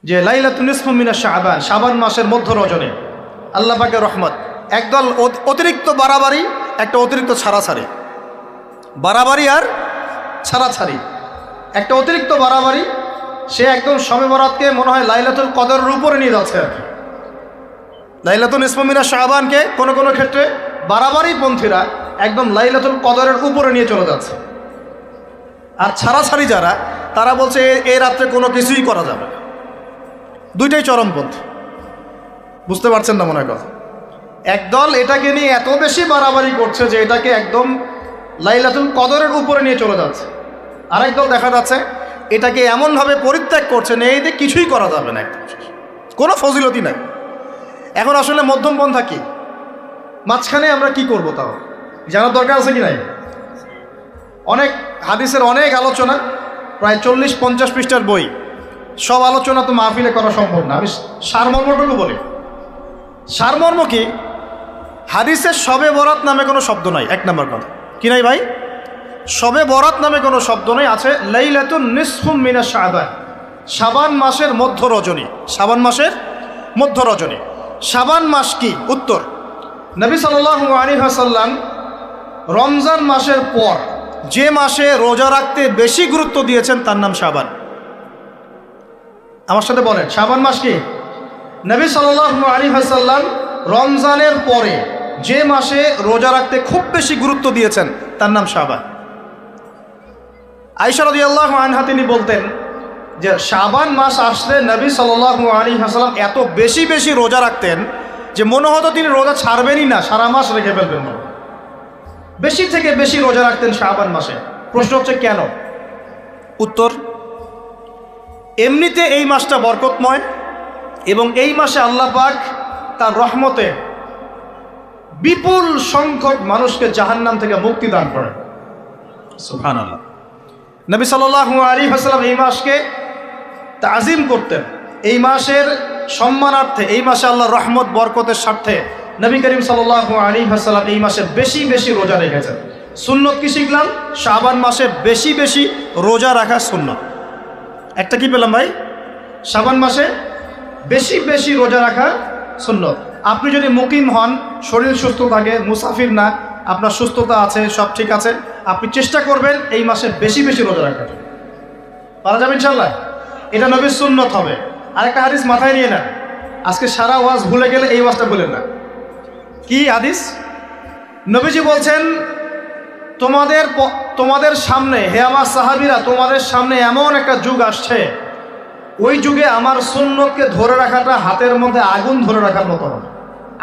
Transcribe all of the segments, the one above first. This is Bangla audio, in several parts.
যে লাইলাতুন নিসফু মিনাশ শাবান, শাবান মাসের মধ্য রজনী আল্লাহ পাকের রহমত। একদল অতিরিক্ত বাড়াবাড়ি, একটা অতিরিক্ত ছাড়াছাড়ি, বাড়াবাড়ি আর ছাড়াছাড়ি। একটা অতিরিক্ত বাড়াবাড়ি, সে একদম শবে বরাতকে মনে হয় লাইলাতুল কদরের উপরে নিয়ে যাচ্ছে আর কি। লাইলাতুন নিসফু মিনাশ শাবানকে কোনো কোনো ক্ষেত্রে বাড়াবাড়ি পন্থীরা একদম লাইলাতুল কদরের উপরে নিয়ে চলে যাচ্ছে। আর ছাড়াছাড়ি যারা, তারা বলছে এই রাত্রে কোনো কিছুই করা যাবে না। দুইটাই চরমপন্থী, বুঝতে পারছেন না মনে হয় কথা। একদল এটাকে নিয়ে এত বেশি বাড়াবাড়ি করছে যে এটাকে একদম লাইলাতুল কদরের উপরে নিয়ে চলে যাচ্ছে। আরেক দল দেখা যাচ্ছে এটাকে এমনভাবে পরিত্যাগ করছে না, এই দিয়ে কিছুই করা যাবে না, একদম কোনো ফজিলতি নাই। এখন আসলে মধ্যম পন্থা কি, মাঝখানে আমরা কি করব তাও জানার দরকার আছে কি নাই? অনেক হাদিসের অনেক আলোচনা, প্রায় 40-50 পৃষ্ঠার বই, সব আলোচনা তো মাহফিলে করা সম্ভব না। আমি সারমর্মটুকু বলি। সারমর্ম কি? হাদিসের শবে বরাত নামে কোনো শব্দ নাই, এক নম্বর কথা। কি নাই ভাই? শবে বরাত নামে কোনো শব্দ নেই। আছে লাইলাতুন নিসফু মিনাশ শাবান, শাবান মাসের মধ্য রজনী। শাবান মাসের মধ্য রজনী। শাবান মাস কি? উত্তর, নবী সাল্লাল্লাহু আলাইহি ওয়াসাল্লাম রমজান মাসের পর যে মাসে রোজা রাখতে বেশি গুরুত্ব দিয়েছেন তার নাম শাবান। আমার সাথে বলেন, শাবান মাস কি? নবী সাল্লাল্লাহু আলাইহি ওয়াসাল্লাম রমজানের পরে যে মাসে রোজা রাখতে খুব বেশি গুরুত্ব দিয়েছেন তার নাম শাবান। আয়েশা রাদিয়াল্লাহু আনহা তিনি বলতেন যে শাবান মাস আসলে নবী সাল্লাল্লাহু আলাইহি ওয়াসাল্লাম এত বেশি বেশি রোজা রাখতেন যে মনে হতো তিনি রোজা ছাড়বেনই না, সারা মাস রেখে ফেলবেন। বেশি থেকে বেশি রোজা রাখতেন শাবান মাসে। প্রশ্ন হচ্ছে কেন? উত্তর, এমনিতে এই মাসটা বরকতময় এবং এই মাসে আল্লাহ পাক তার রহমতে বিপুল সংখ্যক মানুষকে জাহান্নাম থেকে মুক্তি দান করেন। সুবহানাল্লাহ। নবী সাল্লাল্লাহু আলাইহি ওয়াসাল্লাম এই মাসকে তাজিম করতেন। এই মাসের সম্মানার্থে, এই মাসে আল্লাহর রহমত বরকতের স্বার্থে নবী করিম সাল্লাল্লাহু আলাইহি ওয়াসাল্লাম এই মাসে বেশি বেশি রোজা রেখেছেন। সুন্নত কি শিখলাম? শাবান মাসে বেশি বেশি রোজা রাখা সুন্নত। একটা কি পেলাম ভাই? শাবান মাসে বেশি বেশি রোজা রাখা সুন্নত। আপনি যদি মুকিম হন, শরীর সুস্থ থাকে, মুসাফির না, আপনার সুস্থতা আছে, সব ঠিক আছে, আপনি চেষ্টা করবেন এই মাসে বেশি বেশি রোজা রাখার। পারা যাবে ইনশাল্লাহ। এটা নবীর সুন্নত হবে। আরেকটা হাদিস মাথায় নিয়ে নেন, আজকে সারা ওয়াজ ভুলে গেলে এই ওয়াজটা বলেন না। কি হাদিস? নবীজি বলছেন, তোমাদের সামনে, হে আমার সাহাবীরা, তোমাদের সামনে এমন একটা যুগ আসছে, ওই যুগে আমার সুন্নতকে ধরে রাখাটা হাতের মধ্যে আগুন ধরে রাখার মতো হবে।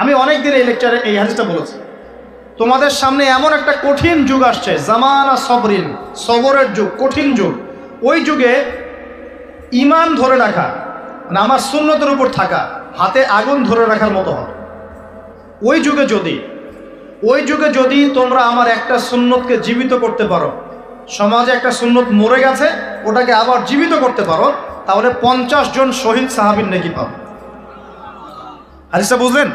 আমি অনেক দিন এই লেকচারে এই হাদিসটা বলেছি। তোমাদের সামনে এমন একটা কঠিন যুগ আসছে, জামানা সবরিন, সবরের যুগ, কঠিন যুগ। ওই যুগে ঈমান ধরে রাখা, মানে আমার সুন্নতের উপর থাকা, হাতে আগুন ধরে রাখার মতো হবে। ওই যুগে যদি তোমরা আমার একটা সুন্নতকে জীবিত করতে পারো, সমাজে একটা সুন্নত মরে গেছে, ওটাকে আবার জীবিত করতে পারো, তাহলে 50 জন শহীদ সাহাবীর নেকি পাবে। হাদিসটা বুঝলেন?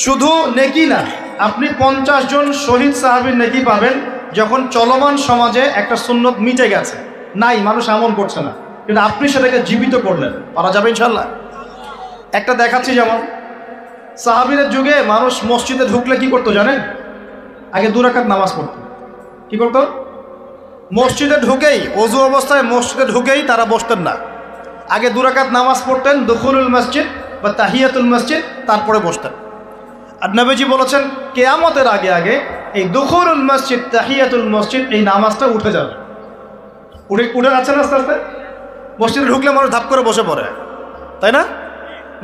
শুধু নেকি না, আপনি 50 জন শহীদ সাহাবীর নেকি পাবেন যখন চলমান সমাজে একটা সুন্নত মিটে গেছে, নাই, মানুষ আমল করছে না, কিন্তু আপনি সেটাকে জীবিত করলেন। পারা যাবে ইনশাল্লাহ। একটা দেখাচ্ছি, যেমন সাহাবীদের যুগে মানুষ মসজিদে ঢুকলে কি করতো জানেন? আগে 2 রাকাত নামাজ পড়তো। কি করতো? মসজিদে ঢুকেই, ওযু অবস্থায় মসজিদে ঢুকেই তারা বসতেন না। আগে 2 রাকাত নামাজ পড়তেন, দুখুলুল মসজিদ বা তাহিয়াতুল মসজিদ, তারপরে বসতেন। আর নবীজি বলেছেন কিয়ামতের আগে আগে এই দুখুলুল মসজিদ, তাহিয়াতুল মসজিদ, এই নামাজটা উঠে যাবে। উঠে যাচ্ছে না আস্তে আস্তে। মসজিদে ঢুকলে মানুষ ধাপ করে বসে পড়ে, তাই না?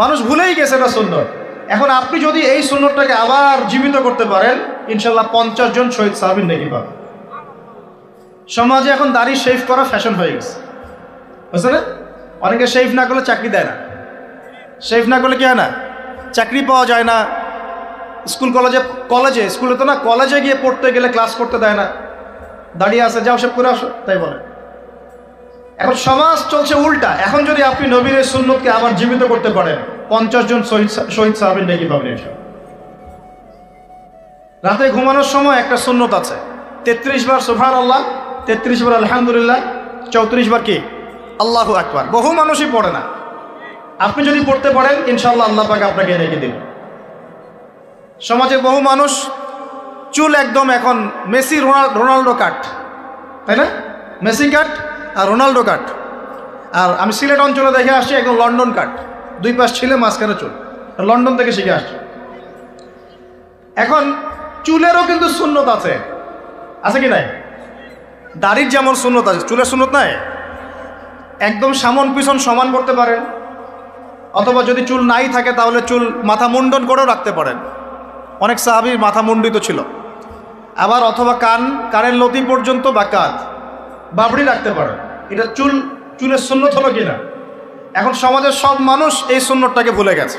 মানুষ ভুলেই গেছে এটা সুন্নত। এখন আপনি যদি এই সুন্নতটাকে আবার জীবিত করতে পারেন, ইনশাল্লাহ 50 জন শহীদ সাহাবীর নেকি পাবেন। সমাজে এখন দাড়ি শেভ করা ফ্যাশন হয়ে গেছে, বুঝছে না? অনেকে শেভ না করলে চাকরি দেয় না। শেভ না করলে কি হয় না? চাকরি পাওয়া যায় না। স্কুলে তো না, কলেজে গিয়ে পড়তে গেলে ক্লাস করতে দেয় না। দাঁড়িয়ে আছে, যাও শেভ করে আসো, তাই বলে। এখন সমাজ চলছে উল্টা। এখন যদি আপনি নবীর সুন্নতকে আবার জীবিত করতে পারেন, 50 জন শহীদ সাহাবীর নেকি পাবেন। রাতে ঘুমানোর সময় একটা সুন্নত আছে, 33 বার সুবহানাল্লাহ, 33 বার আলহামদুলিল্লাহ, 34 বার কি আল্লাহু আকবার। বহু মানুষই পড়ে না। আপনি যদি পড়তে পারেন ইনশাআল্লাহ আল্লাহ পাক আপনাকে রেখে দিন। সমাজে বহু মানুষ চুল একদম এখন মেসি রোনাল্ডো কাট, তাই না? মেসি কাট আর রোনাল্ডো কাট। আর আমি সিলেট অঞ্চলে দেখে আসছি একদম লন্ডন কাট, দুই পাশ ছিলে মাঝখানে চুল, লন্ডন থেকে শিখে আসছি। এখন চুলেরও কিন্তু সুন্নত আছে, আছে কি নাই? দাড়ির যেমন সুন্নত আছে, চুলের সুন্নত নাই। একদম সামন পিছন সমান করতে পারেন, অথবা যদি চুল নাই থাকে তাহলে চুল মাথা মুন্ডন করেও রাখতে পারেন। অনেক সাহাবীর মাথা মুন্ডিত ছিল। আবার অথবা কানের লতি পর্যন্ত বা কাঁধ বাবড়ি রাখতে পারেন। এটা চুলের সুন্নত হলো কিনা? এখন সমাজের সব মানুষ এই সুন্নতটাকে ভুলে গেছে।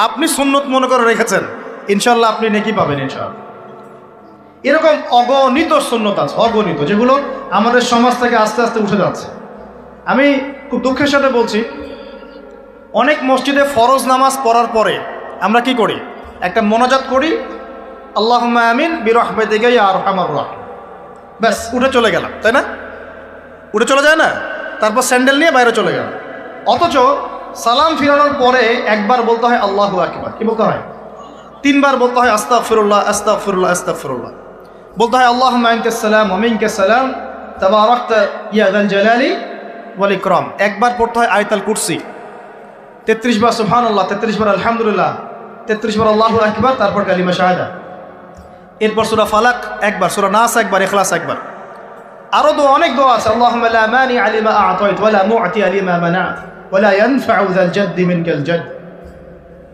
আপনি সুন্নত মনে করে রেখেছেন, ইনশাল্লাহ আপনি নেকি পাবেন ইনশাআল্লাহ। এরকম অগণিত সুন্নত আছে, অগণিত, যেগুলো আমাদের সমাজ থেকে আস্তে আস্তে উঠে যাচ্ছে। আমি খুব দুঃখের সাথে বলছি, অনেক মসজিদে ফরজ নামাজ পড়ার পরে আমরা কি করি? একটা মোনাজাত করি, আল্লাহুম্মা আমিন বিরহমাতিকা ইয়া আরহামার রাহিম, ব্যাস উঠে চলে গেলাম, তাই না? উঠে চলে যায় না? তারপর স্যান্ডেল নিয়ে বাইরে চলে গেল। অথচ সালাম ফিরানোর পরে একবার বলতে হয় আল্লাহু আকবার, কি বলতে হয়? তিনবার বলতে হয় আস্তাগফিরুল্লাহ আস্তাগফিরুল্লাহ আস্তাগফিরুল্লাহ। বলতে হয় আল্লাহুম্মা আনতাস সালাম ওয়া মিনকাস সালাম তাবারাকতা ইয়া যাল জালালি ওয়াল ইকরাম। একবার পড়তে হয় আয়াতুল কুরসি, 33 বার সুবহানাল্লাহ, 33 বার আলহামদুলিল্লাহ, 33 বার আল্লাহু আকবার, তারপর কালিমা শাহাদা। এরপর সূরা ফালাক একবার, সূরা নাস একবার, ইখলাস একবার। আরো দোয়া, অনেক দোয়া আছে। আল্লাহুম্মা লা মানি লিমা আ'তাইত ওয়া লা মু'তি লিমা মানা'ত ওয়া লা ইয়ানফা'ু যাল জাদ্দি মিনকাল জাদ।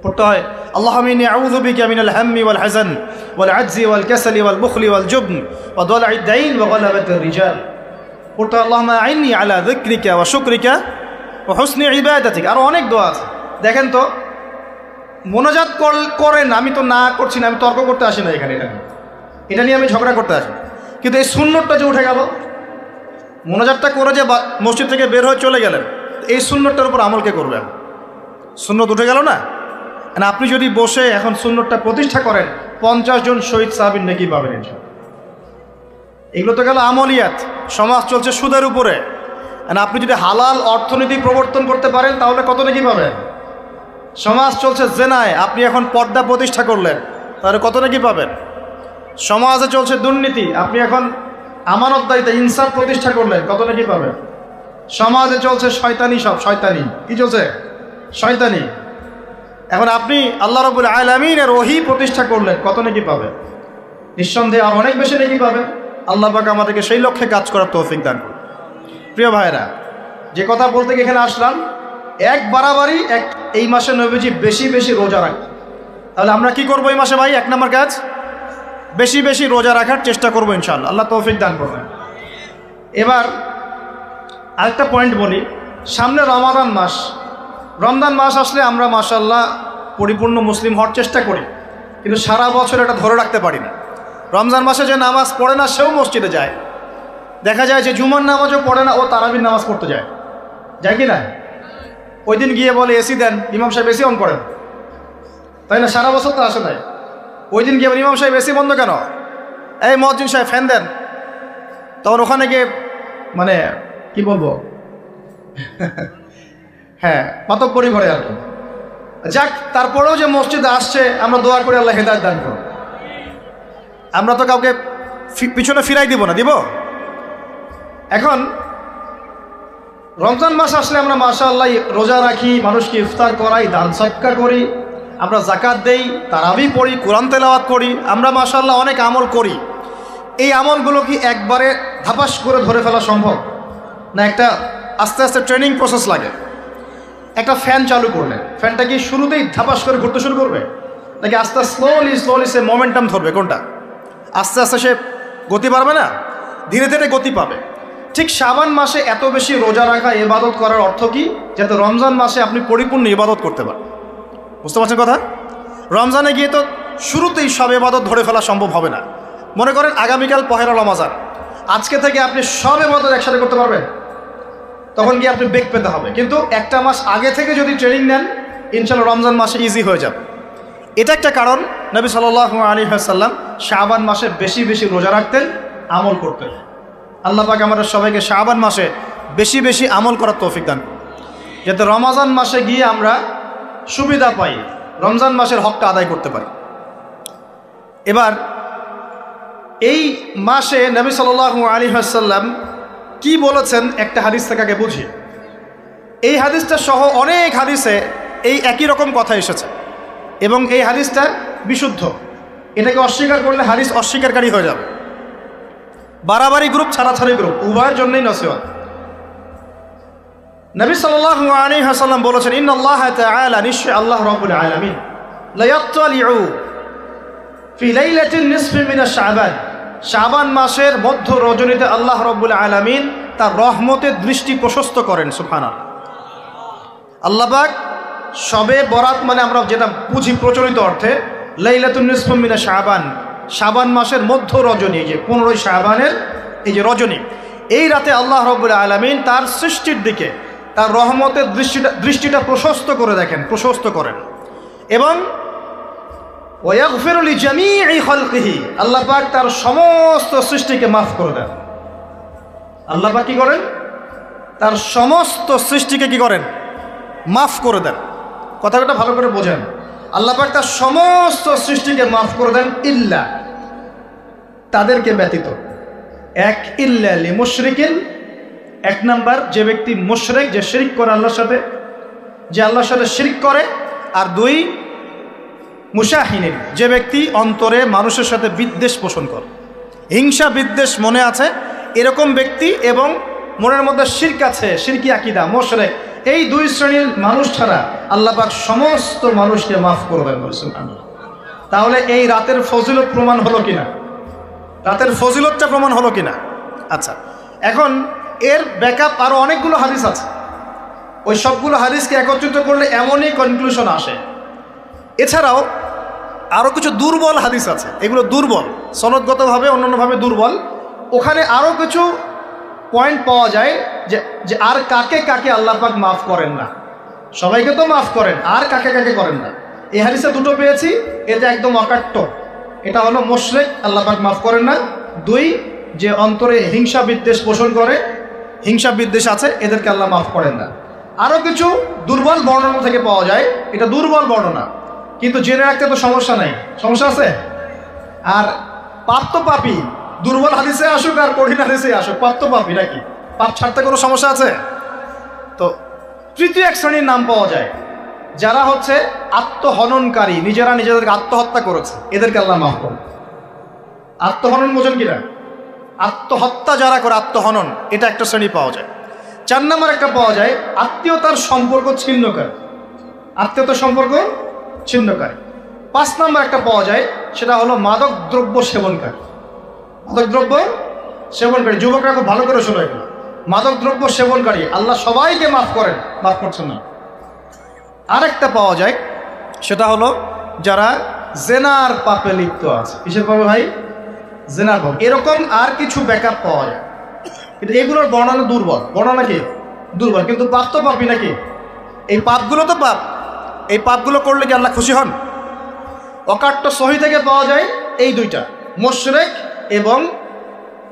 পড়তে হয় আল্লাহুম্মা ইন্নী আউযু বিকা মিনাল হাম্মি ওয়াল হাযান ওয়াল আজজি ওয়াল কাসালি ওয়াল বুখলি ওয়াল জুবন ওয়া দালা'id দাইন ওয়া গালাবাতির রিজাল। পড়তে হয় আল্লাহুম্মা আ'ইন্নী আলা যিকরিকা ওয়া শুকরিকা ওয়া হুসনি ইবাদাতিক। আরো অনেক দোয়া আছে। দেখেন তো, মোনাজাত করেন, আমি তো না করছি না, আমি তর্ক করতে আসি না এখানে, এটা নিয়ে আমি ঝগড়া করতে আসি। কিন্তু এই সুন্নতটা যে উঠে গেল, মোনাজাতটা করে যে মসজিদ থেকে বের হয়ে চলে গেলেন, এই সুন্নতটার উপর আমল কে করবে? সুন্নত উঠে গেল না? আপনি যদি বসে এখন সুন্নতটা প্রতিষ্ঠা করেন, 50 জন শহীদ সাহাবীর নেকি পাবেন ইনশাআল্লাহ। এগুলো তো গেল আমলিয়াত। সমাজ চলছে সুদের উপরে, আপনি যদি হালাল অর্থনীতি প্রবর্তন করতে পারেন তাহলে কত নেকি পাবেন? সমাজ চলছে জেনায়, আপনি এখন পর্দা প্রতিষ্ঠা করলেন, তাহলে কত নেকি পাবেন? সমাজে চলছে দুর্নীতি, আপনি এখন আমানতদারিতা ইনসাফ প্রতিষ্ঠা করলেন, কত নেকি পাবেন? সমাজে চলছে শয়তানি, সব শয়তানি, কি চলছে? শয়তানি। এখন আপনি আল্লাহ রাব্বুল আলামিনের ওহী প্রতিষ্ঠা করলেন, কত নেকি পাবেন? নিঃসন্দেহে আর অনেক বেশি নেকি পাবেন। আল্লাহ পাক আমাদেরকে সেই লক্ষ্যে কাজ করার তৌফিক দান করুন। প্রিয় ভাইরা, যে কথা বলতে গিয়ে এখানে আসলাম, এক বাড়াবাড়ি এই মাসে নবীজি বেশি বেশি রোজা রাখেন। তাহলে আমরা কি করবো এই মাসে ভাই? 1 নম্বর কাজ, বেশি বেশি রোজা রাখার চেষ্টা করবো ইনশাআল্লাহ, আল্লাহ তৌফিক দান করবেন। এবার আরেকটা পয়েন্ট বলি, সামনে রমাদান মাস। রমজান মাস আসলে আমরা মাশাআল্লাহ পরিপূর্ণ মুসলিম হওয়ার চেষ্টা করি, কিন্তু সারা বছর এটা ধরে রাখতে পারি না। রমজান মাসে যে নামাজ পড়ে না সেও মসজিদে যায়। দেখা যায় যে জুমার নামাজও পড়ে না, ও তারাবির নামাজ পড়তে যায়, যায় কি না? ওই দিন গিয়ে বলে এসি দেন, ইমাম সাহেব এসি অন করেন, তাই না? সারা বছর তো আসে নাই। ওই দিন গিয়ে ইমাম সাহেব এসি বন্ধ কেন? এই মুয়াজ্জিন সাহেব ফ্যান দেন। তখন ওখানে গিয়ে মানে কি বলবো, হ্যাঁ মাতব্বরি ঘরে আর কি। যাক, তারপরেও যে মসজিদে আসছে, আমরা দোয়া করি আল্লাহ হেদায়েত দান করুন। আমরা তো কাউকে পিছনে ফিরাই দিব না, দিব? এখন রমজান মাস আসলে আমরা মাশাআল্লাহ রোজা রাখি, মানুষকে ইফতার করাই, দান সদকা করি, আমরা যাকাত দেই, তারাবি পড়ি, কোরআন তেলাওয়াত করি, আমরা মাশাআল্লাহ অনেক আমল করি। এই আমলগুলো কি একবারে ধাপাস করে ধরে ফেলা সম্ভব না? একটা আস্তে আস্তে ট্রেনিং প্রসেস লাগে। একটা ফ্যান চালু করলে ফ্যানটা কি শুরুতেই ধাপাস করে ঘুরতে শুরু করবে, নাকি আস্তে স্লোলি সে মোমেন্টাম ধরবে? কোনটা? আস্তে আস্তে সে গতি পাবে না, ধীরে ধীরে গতি পাবে। ঠিক শাবান মাসে এত বেশি রোজা রাখা, ইবাদত করার অর্থ কি? যাতে রমজান মাসে আপনি পরিপূর্ণ ইবাদত করতে পারেন। বুঝতে পারছেন কথা? রমজানে গিয়ে তো শুরুতেই সব ইবাদত ধরে ফেলা সম্ভব হবে না। মনে করেন আগামীকাল পহেলা রমজান, আজকে থেকে আপনি সব ইবাদত একসাথে করতে পারবেন? তখন গিয়ে আপনি বেগ পেতে হবে। কিন্তু একটা মাস আগে থেকে যদি ট্রেনিং নেন, ইনশাআল্লাহ রমজান মাসে ইজি হয়ে যাবে। এটা একটা কারণ নবী সাল্লাল্লাহু আলাইহি ওয়াসাল্লাম শাবান মাসে বেশি বেশি রোজা রাখতেন, আমল করতেন। আল্লাহ পাক আমাদের সবাইকে শাবান মাসে বেশি বেশি আমল করার তৌফিক দান করুন। যাতে রমজান মাসে গিয়ে আমরা সুবিধা পাই, রমজান মাসের হকটা আদায় করতে পারি। এবার এই মাসে নবী সাল্লাল্লাহু আলাইহি ওয়াসাল্লাম কি বলেছেন একটা হাদিস থেকে আগে বুঝি। এই হাদিসটা সহ অনেক হাদিসে এই একই রকম কথা এসেছে এবং এই হাদিসটা বিশুদ্ধ। এটাকে অস্বীকার করলে হাদিস অস্বীকারী হয়ে যাবে। বাড়াবাড়ি গ্রুপ, ছাড়াছাড়ি গ্রুপ, উভয়ের জন্যই নসিহত। নবী সাল্লাল্লাহু আলাইহি ওয়াসাল্লাম বলেছেন, ইন্নাল্লাহ তাআলা, নিশ্চয় আল্লাহ রাব্বুল আলামিন, লা ইয়াত্তালিউ ফি লাইলাতিন নিসফি মিন শাবান, শাবান মাসের মধ্য রজনীতে আল্লাহ রাব্বুল আলামিন তার রহমতের দৃষ্টি প্রশস্ত করেন। সুবহানাল্লাহ। আল্লাহ পাক শবে বরাত মানে আমরা যেটা বুঝি প্রচলিত অর্থে, লাইলাতুন নিসফি মিন শাবান, শাবান মাসের মধ্য রজনী, যে 15 শাবানের এই যে রজনী, এই রাতে আল্লাহ রাব্বুল আলামিন তার সৃষ্টির দিকে তার রহমতের দৃষ্টিটা প্রশস্ত করে দেখেন, প্রশস্ত করেন। এবং ওয়াগফিরু লিজামিই খালকিহি, আল্লাহ পাক তার সমস্ত সৃষ্টিকে মাফ করে দেন। আল্লাহ পাক কি করেন? তার সমস্ত সৃষ্টিকে কি করেন? মাফ করে দেন। কথাটা ভালো করে বোঝেন। আল্লাহ পাক তার সমস্ত সৃষ্টিকে মাফ করে দেন, ইল্লা, তাদেরকে ব্যতীত। এক, ইল্লা লিমুশরিকিন, এক নাম্বার যে ব্যক্তি মুশরিক, যে শিরক করে আল্লাহর সাথে, যে আল্লাহর সাথে শিরক করে। আর দুই, মুশাহিনিন, যে ব্যক্তি অন্তরে মানুষের সাথে বিদ্বেষ পোষণ করে, হিংসা বিদ্বেষ মনে আছে এরকম ব্যক্তি, এবং মনের মধ্যে শিরক আছে, শিরকি আকীদা, মুশরিক, এই দুই শ্রেণীর মানুষ ছাড়া আল্লাহ পাক সমস্ত মানুষকে মাফ করবেন। তাহলে এই রাতের ফজিলত প্রমাণ হলো কিনা? রাতের ফজিলতটা প্রমাণ হলো কিনা? আচ্ছা, এখন এর ব্যাকআপ আরো অনেকগুলো হাদিস আছে। ওই সবগুলো হাদিসকে একত্রিত করলে এমনই কনক্লুশন আসে। এছাড়াও আরো কিছু দুর্বল হাদিস আছে, এগুলো দুর্বল, সনদগতভাবে অন্যান্যভাবে দুর্বল। ওখানে আরো কিছু পয়েন্ট পাওয়া যায় যে আর কাকে কাকে আল্লাহ পাক মাফ করেন না। সবাইকে তো মাফ করেন, আর কাকে কাকে করেন না। এই হাদিসে দুটো পেয়েছি, এটা একদম অকাট্য। এটা হলো মুশরিক, আল্লাহ পাক মাফ করেন না। দুই, যে অন্তরে হিংসা বিদ্বেষ পোষণ করে, হিংসা বিদ্বেষ আছে, এদেরকে আল্লাহ মাফ করেন না। আরো কিছু দুর্বল বর্ণনা থেকে পাওয়া যায়, এটা দুর্বল বর্ণনা, কিন্তু জেনে রাখতে তো সমস্যা নাই। সমস্যা আছে? আর পাপ তো পাপী, দুর্বল হাদিসে আসুক আর কঠিন হাদিসে আসুক, পাপ তো পাপী নাকি? পাপ ছাড়তে কোনো সমস্যা আছে? তো তৃতীয় এক শ্রেণীর নাম পাওয়া যায়, যারা হচ্ছে আত্মহননকারী, নিজেরা নিজেদেরকে আত্মহত্যা করেছে, এদেরকে আল্লাহ মাফ করেন। আত্মহনন বোঝেন কিনা? আত্মহত্যা যারা করে, আত্মহনন, এটা একটা শ্রেণী পাওয়া যায়। 4 নম্বর একটা পাওয়া যায় আত্মীয়তার সম্পর্ক ছিন্নকারী, আত্মীয়তার সম্পর্ক ছিন্নকারী। 5 নম্বর একটা পাওয়া যায়, সেটা হলো মাদক দ্রব্য সেবনকারী। মাদক দ্রব্য সেবনকারী, যুবকরা খুব ভালো করে শোনো এগুলো। মাদক দ্রব্য সেবনকারী আল্লাহ সবাইকে মাফ করেন, মাফ করছেন না। আরেকটা পাওয়া যায়, সেটা হলো যারা জেনার পাপে লিপ্ত আছে। কিসের পাপে ভাই? জেনার পাপ। এরকম আর কিছু ব্যাকআপ পাওয়া যায়, কিন্তু এগুলোর বর্ণনা দুর্বল। বর্ণনা কি? দুর্বল, কিন্তু পাপ তো পাপই নাকি? এই পাপগুলো তো পাপ, এই পাপগুলো করলে কি আল্লাহ খুশি হন? অকাট্য সহি থেকে পাওয়া যায় এই দুইটা, মুশরিক এবং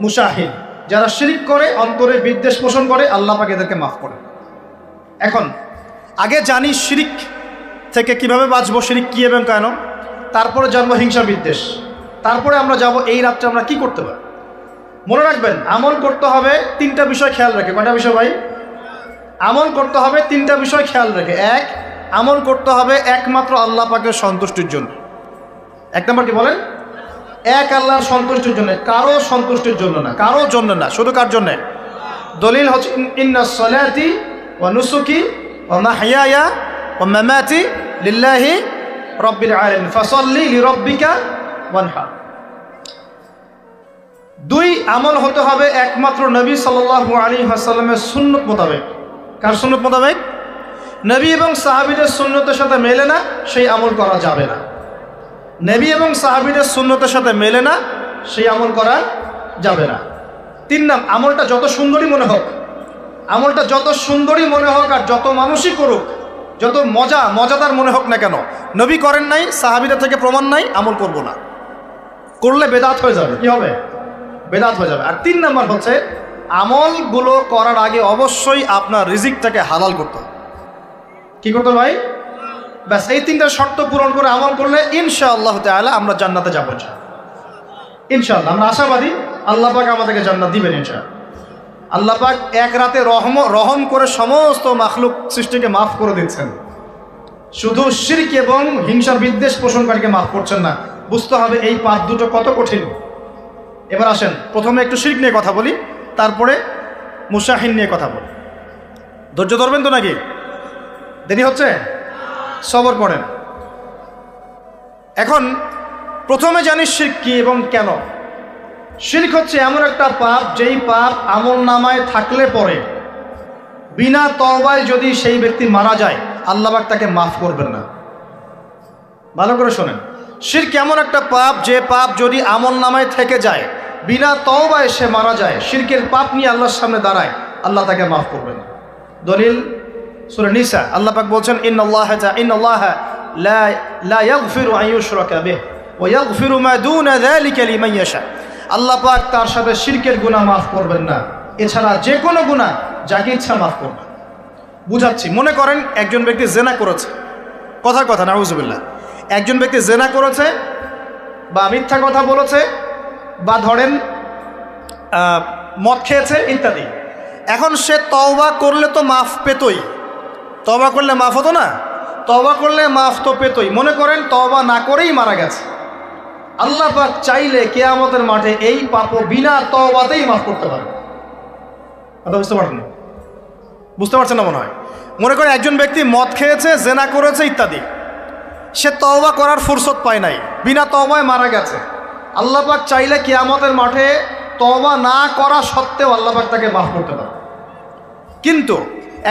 মুশাহিদ, যারা শিরক করে, অন্তরে বিদ্বেষ পোষণ করে, আল্লাহ পাক এদেরকে মাফ করেন। এখন আগে জানি শিরক থেকে কিভাবে বাঁচবো, শিরক কি এবং কেন, তারপরে জানবো হিংসা বিদ্বেষ, তারপরে আমরা যাব এই রাত্রে আমরা কি করতে পারি। মনে রাখবেন, আমল করতে হবে 3টা বিষয় খেয়াল রেখে। কয়টা বিষয় ভাই? আমল করতে হবে 3টা বিষয় খেয়াল রেখে। এক, আমল করতে হবে একমাত্র আল্লাহ পাকের সন্তুষ্টির জন্য। 1 নম্বর কি বলেন? এক আল্লাহর সন্তুষ্টির জন্য, কারো সন্তুষ্টির জন্য না, কারো জন্য না, শুধু কার জন্য? দলিল হচ্ছে ইন্নাস সালাতি ওয়া নুসুকি ওয়া মাহইয়ায়া ওয়া মামাতি লিল্লাহি রাব্বিল আলামিন ফাসাল্লি লিরাব্বিকা ওয়ানহার। 2, আমল হতে হবে একমাত্র নবী সাল্লাল্লাহু আলাইহি ওয়াসাল্লামের সুন্নাত মোতাবেক। কার সুন্নাত মোতাবেক? নবী এবং সাহাবীদের সুন্নতের সাথে মেলে না, সেই আমল করা যাবে না। নবী এবং সাহাবীদের সুন্নতের সাথে মেলে না, সেই আমল করা যাবে না। 3 নাম, আমলটা যত সুন্দরী মনে হোক, আমলটা যত সুন্দরী মনে হোক আর যত মানুষই করুক, যত মজাদার মনে হোক না কেন, নবী করেন নাই, সাহাবীদের থেকে প্রমাণ নাই, আমল করব না। করলে বেদাত হয়ে যাবে। কি হবে? বেদাত হয়ে যাবে। আর 3 নাম্বার হচ্ছে, আমলগুলো করার আগে অবশ্যই আপনার রিজিকটাকে হালাল করতে হবে। কি করতে হবে ভাই? ব্যাস এই তিনটা শর্ত পূরণ করে আমল করলে ইনশাআল্লাহ তাআলা আমরা জান্নাতে যাব ইনশাআল্লাহ। আমরা আশাবাদী আল্লাহ পাক আমাদেরকে জান্নাত দিবেন ইনশাআল্লাহ। আল্লাহ পাক এক রাতে রহম করে সমস্ত মাখলুক সৃষ্টিকে মাফ করে দিচ্ছেন, শুধু শিরক এবং হিংসার বিদ্বেষ পোষণকারীকে মাফ করছেন না। বুঝতে হবে এই পাপ দুটো কত কঠিন। এবার আসেন প্রথমে একটু শিরক নিয়ে কথা বলি, তারপরে মুশাহিন নিয়ে কথা বলি। ধৈর্য ধরবেন তো নাকি? দেরি হচ্ছে? সবর করেন। এখন প্রথমে জানি শিরক কি এবং কেন। শিরক হচ্ছে এমন একটা পাপ, যেই পাপ আমল নামায় থাকলে পরে বিনা তওবায় যদি সেই ব্যক্তি মারা যায়, আল্লাহ পাক তাকে মাফ করবেন না। ভালো করে শোনেন, শিরক এমন একটা পাপ, যে পাপ যদি আমল নামায় থেকে যায়, বিনা তওবায় সে মারা যায়, শিরকের পাপ নিয়ে আল্লাহর সামনে দাঁড়ায়, আল্লাহ তাকে মাফ করবেন না। দলিল সূরা নিসা, আল্লাহ পাক বলছেন ইন্নাল্লাহা লা ইয়াগফিরু আন ইউশরাকা বিহি ওয়া ইয়াগফিরু মা দুনা যালিকা লিমান ইয়াশা। আল্লাহ পাক তার সাথে শিরকের গুনাহ মাফ করবেন না, এছাড়া যে কোনো গুনাহ যাকে ইচ্ছা মাফ করবেন। বুঝাচ্ছি, মনে করেন একজন ব্যক্তি জেনা করেছে, কথার কথা নাউজুবিল্লাহ, একজন ব্যক্তি জেনা করেছে বা মিথ্যা কথা বলেছে বা ধরেন মদ খেয়েছে ইত্যাদি। এখন সে তওবা করলে তো মাফ পেতই, তওবা করলে মাফ হতো না? তওবা করলে মাফ তো পেতই। মনে করেন তওবা না করেই মারা গেছে, আল্লাহ পাক চাইলে কিয়ামতের মাঠে এই পাপও বিনা তওবাতেই মাফ করতে পারে। কথা বুঝতে পারছেন? বুঝতে পারছেন না মনে হয়। মনে করেন একজন ব্যক্তি মদ খেয়েছে, জেনা করেছে ইত্যাদি, সে তওবা করার ফুরসত পায় নাই, বিনা তওবায় মারা গেছে। আল্লাহ পাক চাইলে কিয়ামতের মাঠে তওবা না করা সত্ত্বেও আল্লাহ পাক তাকে মাফ করতে পারে। কিন্তু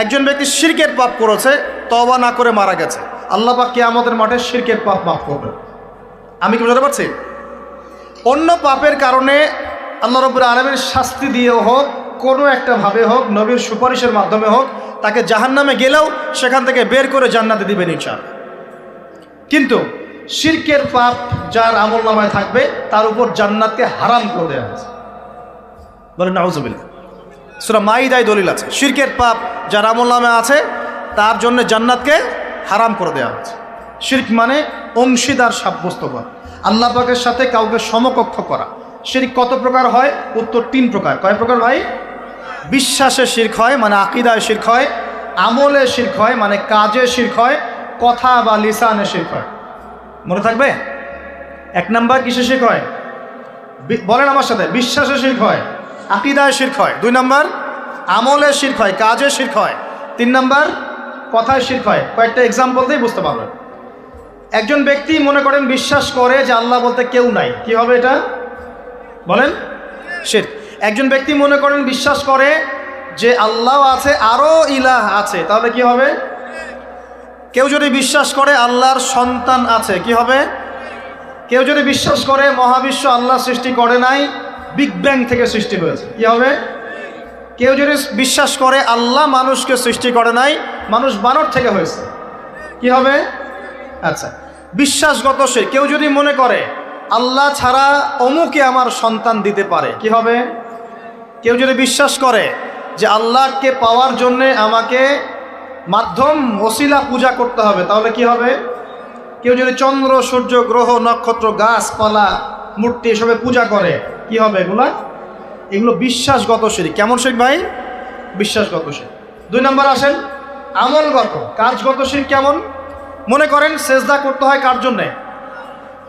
একজন ব্যক্তি শিরকের পাপ করেছে, তওবা না করে মারা গেছে, আল্লাহ পাক কিয়ামতের মাঠে শিরকের পাপ মাফ করবে। আমি কি বুঝতে পারছি? অন্য পাপের কারণে আল্লাহ রাব্বুল আলামিন শাস্তি দিয়ে হোক, কোনো একটা ভাবে হোক, নবীর সুপারিশের মাধ্যমে হোক, তাকে জাহান্নামে গেলেও সেখান থেকে বের করে জান্নাতে দিবেন ইনশাআল্লাহ। কিন্তু শিরকের পাপ যার আমলনামায় থাকবে, তার উপর জান্নাতকে হারাম করে দেওয়া হয়েছে। বলেন নাউজুবিল্লাহ। সূরা মাইদায় দলিল আছে, শিরকের পাপ যার আমলনামায় আছে তার জন্য জান্নাতকে হারাম করে দেওয়া হয়েছে। শিরক মানে অংশীদার সাব্যস্ত করা, আল্লাহ পাকের সাথে কাউকে সমকক্ষ করা। শিরক কত প্রকার হয়? উত্তর 3 প্রকার। কয় প্রকার ভাই? বিশ্বাসে শিরক হয়, মানে আকীদায় শিরক হয়। আমলে শিরক হয়, মানে কাজে শিরক হয়। কথা বা লিসানে শিরক হয়। মনে থাকবে? 1 নাম্বার কিসে শিরক হয়? বলেন আমার সাথে। বিশ্বাসে শিরক হয়, আকীদায় শিরক হয়। 2 নাম্বার আমলে শিরক হয়, কাজে শিরক হয়। 3 নাম্বার কথায় শিরক হয়। কয়েকটা এক্সাম্পল দিয়ে বুঝতে পারবেন। একজন ব্যক্তি মনে করেন বিশ্বাস করে যে আল্লাহ বলতে কেউ নাই, কি হবে এটা? বলেন শিরক। একজন ব্যক্তি মনে করেন বিশ্বাস করে যে আল্লাহ আছে, আরো ইলাহ আছে, তাহলে কি হবে? কেউ যদি বিশ্বাস করে আল্লাহর সন্তান আছে, কি হবে? কেউ যদি বিশ্বাস করে মহাবিশ্ব আল্লাহ সৃষ্টি করে নাই, বিগ ব্যাং থেকে সৃষ্টি হয়েছে, কি হবে? কেউ যদি বিশ্বাস করে আল্লাহ মানুষকে সৃষ্টি করে নাই, মানুষ বানর থেকে হয়েছে, কি হবে? আচ্ছা, বিশ্বাসগত শিরক। কেউ যদি মনে করে আল্লাহ ছাড়া অমুকে আমার সন্তান দিতে পারে, কি হবে? কেউ যদি বিশ্বাস করে যে আল্লাহকে পাওয়ার জন্যে আমাকে মাধ্যম ওসিলা পূজা করতে হবে, তাহলে কি হবে? কেউ যদি চন্দ্র, সূর্য, গ্রহ, নক্ষত্র, গাছপালা, মূর্তি এসবে পূজা করে, কি হবে? এগুলো বিশ্বাসগত শিরক। কেমন শিরক ভাই? বিশ্বাসগত শিরক। 2 নাম্বার আসেন আমলগত, কাজগত শিরক। কেমন? মনে করেন সেজদা করতে হয় কার জন্যে?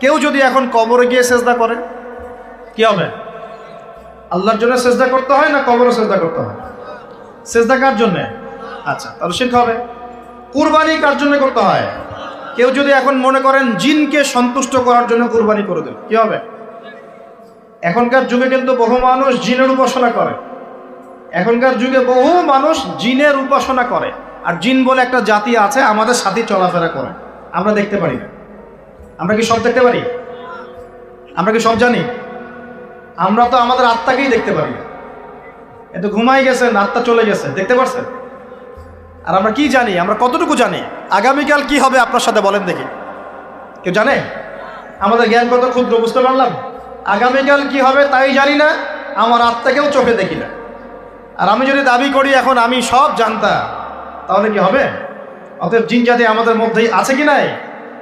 কেউ যদি এখন কবরে গিয়ে সেজদা করে, কি হবে? আল্লাহর জন্য সেজদা করতে হয় না কবরে সেজদা করতে হয়? সেজদা কার জন্যে? আচ্ছা, তাহলে শিরক হবে। কুরবানি কার জন্য করতে হয়? কেউ যদি এখন মনে করেন জিনকে সন্তুষ্ট করার জন্য কুরবানি করে দিল, কি হবে? এখনকার যুগে কিন্তু বহু মানুষ জিনের উপাসনা করে। এখনকার যুগে বহু মানুষ জিনের উপাসনা করে। আর জিন বলে একটা জাতি আছে, আমাদের সাথে চলাফেরা করে, আমরা দেখতে পারি না। আমরা কি সব দেখতে পারি? আমরা কি সব জানি? আমরা তো আমাদের আত্মাকেই দেখতে পারি। এত ঘুমাই গেছেন, আত্মা চলে গেছে, দেখতে পারছেন? আর আমরা কি জানি? আমরা কতটুকু জানি? আগামীকাল কি হবে আপনার সাথে বলেন দেখি, কেউ জানে? আমাদের জ্ঞান কত ক্ষুদ্র, বুঝতে পারলাম। আগামীকাল কি হবে তাই জানি না, আমার আত্মাকেও চোখে দেখি না। আর আমি যদি দাবি করি এখন আমি সব জানতাম, তাহলে কি হবে? অতএব জিন জাতি আমাদের মধ্যেই আছে কি নাই?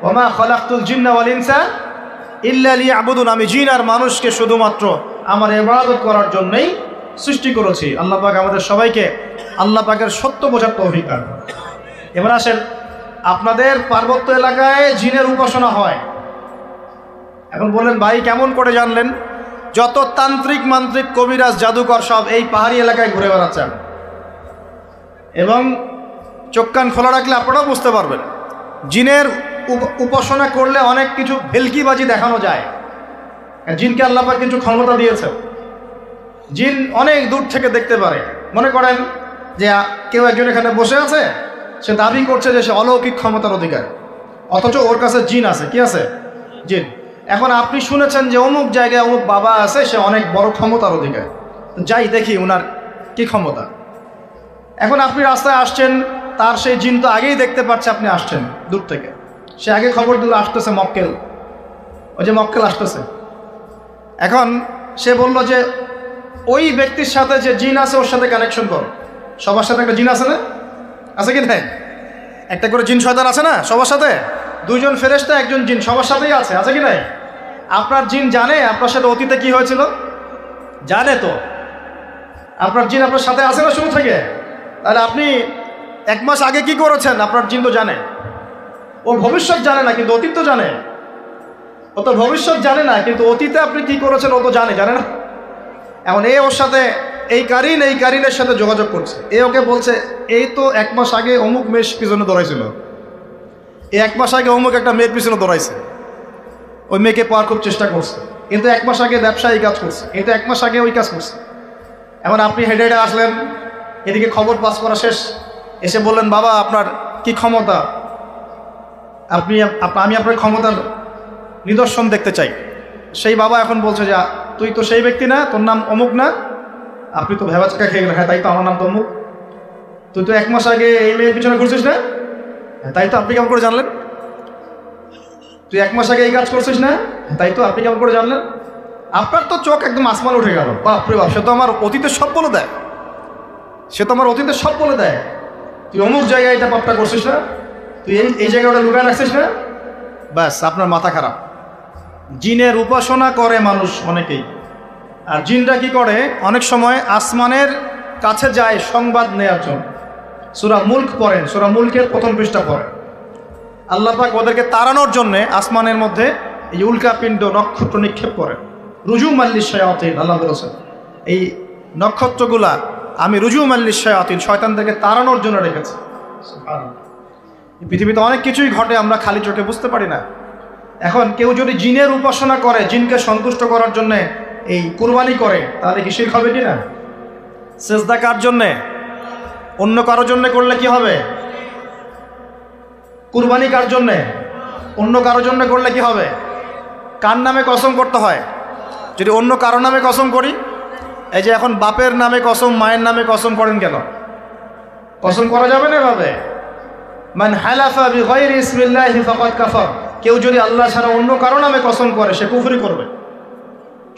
ওমা খালাকতুল জিন্না ওয়াল ইনসা ইল্লা লিয়াবুদুন, আমি জিন আর মানুষকে শুধুমাত্র আমার ইবাদত করার জন্যই সৃষ্টি করেছি। আল্লাহ পাক আমাদের সবাইকে আল্লাহ পাকের সত্য বোঝার তৌফিক দান করুন। এবার আসেন, আপনাদের পার্বত্য এলাকায় জিনের উপাসনা হয়। এখন বললেন ভাই কেমন করে জানলেন? যত তান্ত্রিক মান্ত্রিক কবিরাজ জাদুকর সব এই পাহাড়ি এলাকায় ঘুরে বেড়াচ্ছেন, এবং চোখ কান খোলা রাখলে আপনারাও বুঝতে পারবেন জিনের উপাসনা করলে অনেক কিছু ভেলকিবাজি দেখানো যায়। জিনকে আল্লাহ পাক কিছু ক্ষমতা দিয়েছে। জিন অনেক দূর থেকে দেখতে পারে। মনে করেন যে কেউ একজন এখানে বসে আছে, সে দাবি করছে যে সে অলৌকিক ক্ষমতার অধিকার, অথচ ওর কাছে জিন আছে। কি আছে? জিন। এখন আপনি শুনেছেন যে অমুক জায়গায় অমুক বাবা আছে, সে অনেক বড় ক্ষমতার অধিকার, যাই দেখি ওনার কি ক্ষমতা। এখন আপনি রাস্তায় আসছেন, তার সেই জিন তো আগেই দেখতে পাচ্ছে আপনি আসছেন দূর থেকে, সে আগে খবর দিল আসতেছে মক্কেল, ওই যে মক্কেল আসতেছে। এখন সে বলল যে ওই ব্যক্তির সাথে যে জিন আছে ওর সাথে কানেকশন কর। সবার সাথে একটা জিন আছে না? আছে কি নাই? একটা করে জিন শয়তান আছে না সবার সাথে? দুইজন ফেরেশতা একজন জিন সবার সাথেই আছে। আছে কি নাই? আপনার জিন জানে আপনার সাথে অতীতে কি হয়েছিল? জানে তো। আপনার জিন আপনার সাথে আছে না শুরু থেকে? তাহলে আপনি 1 মাস আগে কি করেছেন আপনার জিন তো জানে। ও ভবিষ্যৎ জানে না, কিন্তু অতীত তো জানে। ও তো ভবিষ্যৎ জানে না, কিন্তু অতীতে আপনি কি করেছেন ও তো জানে না? এখন ওর সাথে এই কারিনের সাথে যোগাযোগ করছে। ওকে বলছে এই তো 1 মাস আগে অমুক মেয়ের পিছনে দৌড়াইছিল, 1 মাস আগে অমুক একটা মেয়ের পিছনে দৌড়াইছে, ওই মেয়েকে পাওয়ার খুব চেষ্টা করছে, কিন্তু 1 মাস আগে ব্যবসায়ী কাজ করছে, কিন্তু 1 মাস আগে ওই কাজ করছে। এখন আপনি হেঁটে হেঁটে আসলেন, এদিকে খবর পাস করা শেষ, এসে বললেন বাবা আপনার কি ক্ষমতা, আমি আপনার ক্ষমতার নিদর্শন দেখতে চাই। সেই বাবা এখন বলছে যে তুই তো সেই ব্যক্তি না, তোর নাম অমুক না, আপনি তো ভেবাচকা খেয়ে গেলেন। হ্যাঁ তাই তো, আমার নাম তো অমুক। তুই তো 1 মাস আগে এই মেয়ের পিছনে ঘুরছিস না? হ্যাঁ তাই তো, আপনি কেমন করে জানলেন? তুই 1 মাস আগে এই কাজ করছিস না? তাই তো, আপনি কেমন করে জানলেন? আপনার তো চোখ একদম আসমান উঠে গেল। বাপরে বাপ, সে তো আমার অতীতের সব বলে দেয়, তুই অমুক জায়গায় এটা পাপটা করছিস না, তুই এই জায়গায় ওটা লুকায় রাখছিস না। ব্যাস, আপনার মাথা খারাপ। জিনের উপাসনা করে মানুষ অনেকেই। আর জিনরা কি করে? অনেক সময় আসমানের কাছে যায় সংবাদ নেওয়ার জন্য। সূরা মুলক পড়েন, সূরা মুলকের 1ম পৃষ্ঠা পড়েন। আল্লাহ পাক ওদেরকে তাড়ানোর জন্যে আসমানের মধ্যে এই উল্কাপিণ্ড নক্ষত্র নিক্ষেপ করেন। রুজুম আল্লিশ শায়াতিন, আল্লাহ বলেছেন এই নক্ষত্রগুলা আমি রুজুম আল্লিশ শায়াতিন, শয়তানদেরকে তাড়ানোর জন্য রেখেছি। পৃথিবীতে অনেক কিছুই ঘটে, আমরা খালি চোখে বুঝতে পারি না। এখন কেউ যদি জিনের উপাসনা করে, জিনকে সন্তুষ্ট করার জন্যে এই কুরবানি করে, তাহলে কি শিরক হবে কি না? সেজদা কার জন্যে? অন্য কারোর জন্যে করলে কি হবে? কুরবানি কার জন্যে? অন্য কারোর জন্যে করলে কি হবে? কার নামে কসম করতে হয়? যদি অন্য কারো নামে কসম করি, এই যে এখন বাপের নামে কসম, মায়ের নামে কসম করেন কেন? কসম করা যাবে না এভাবে। মান হালাফা বিগাইরি ইসমিল্লাহি ফাকাদ কাফার, কেউ যদি আল্লাহ ছাড়া অন্য কারো নামে কসম করে সে কুফরি করবে।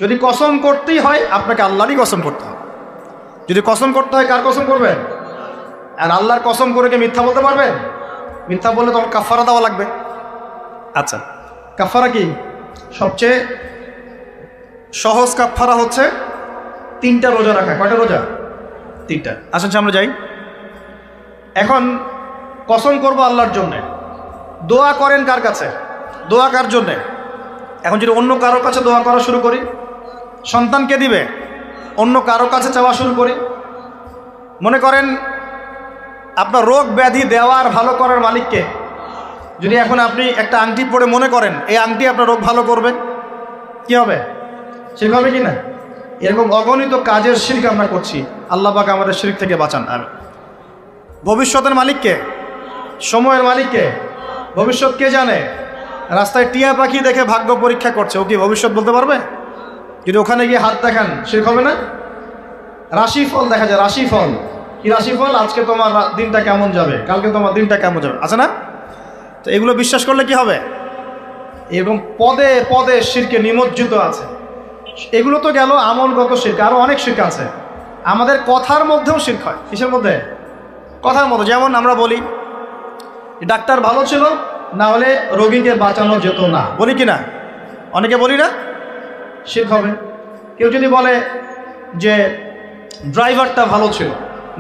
যদি কসম করতেই হয় আপনাকে আল্লাহরই কসম করতে হবে। যদি কসম করতে হয় কার কসম করবেন? আর আল্লাহর কসম করে কি মিথ্যা বলতে পারবেন? মিথ্যা বললে তখন কাফারা দেওয়া লাগবে। আচ্ছা, কাফারা কি? সবচেয়ে সহজ কাফারা হচ্ছে 3টা রোজা রাখা। কয়টা রোজা? 3টা। আসেন আমরা যাই। এখন কসম করবো আল্লাহর জন্যে, দোয়া করেন কার কাছে? দোয়া কার জন্যে? এখন যদি অন্য কারোর কাছে দোয়া করা শুরু করি, সন্তানকে দিবে, অন্য কারোর কাছে চাওয়া শুরু করি। মনে করেন আপনার রোগ ব্যাধি দেওয়ার ভালো করার মালিককে, যদি এখন আপনি একটা আংটি পরে মনে করেন এই আংটি আপনার রোগ ভালো করবে, কি হবে? শিরক হবে কি না? এরকম অগণিত কাজের শিরক আমরা করছি। আল্লাহ পাক আমাদের শিরক থেকে বাঁচান। আর ভবিষ্যতের মালিককে, সময়ের মালিককে, ভবিষ্যৎ কে জানে? রাস্তায় টিয়া পাখি দেখে ভাগ্য পরীক্ষা করছে, ও কি ভবিষ্যৎ বলতে পারবে? যদি ওখানে গিয়ে হাত দেখান শিরক হবে না? রাশিফল দেখা যায়, রাশিফল কি? রাশিফল আজকে তোমার দিনটা কেমন যাবে, কালকে তোমার দিনটা কেমন যাবে, আছে না? তো এগুলো বিশ্বাস করলে কি হবে? এবং পদে পদে শিরকে নিমজ্জিত আছে। এগুলো তো গেল আমলগত শিরক, আরও অনেক শিরক আছে। আমাদের কথার মধ্যেও শিরক হয়। কিসের মধ্যে? কথার মধ্যে। যেমন আমরা বলি ডাক্তার ভালো ছিল, না হলে রোগীকে বাঁচানো যেত না, বলি কি না? অনেকে বলি না, শিরক হবে। কেউ যদি বলে যে ড্রাইভারটা ভালো ছিল,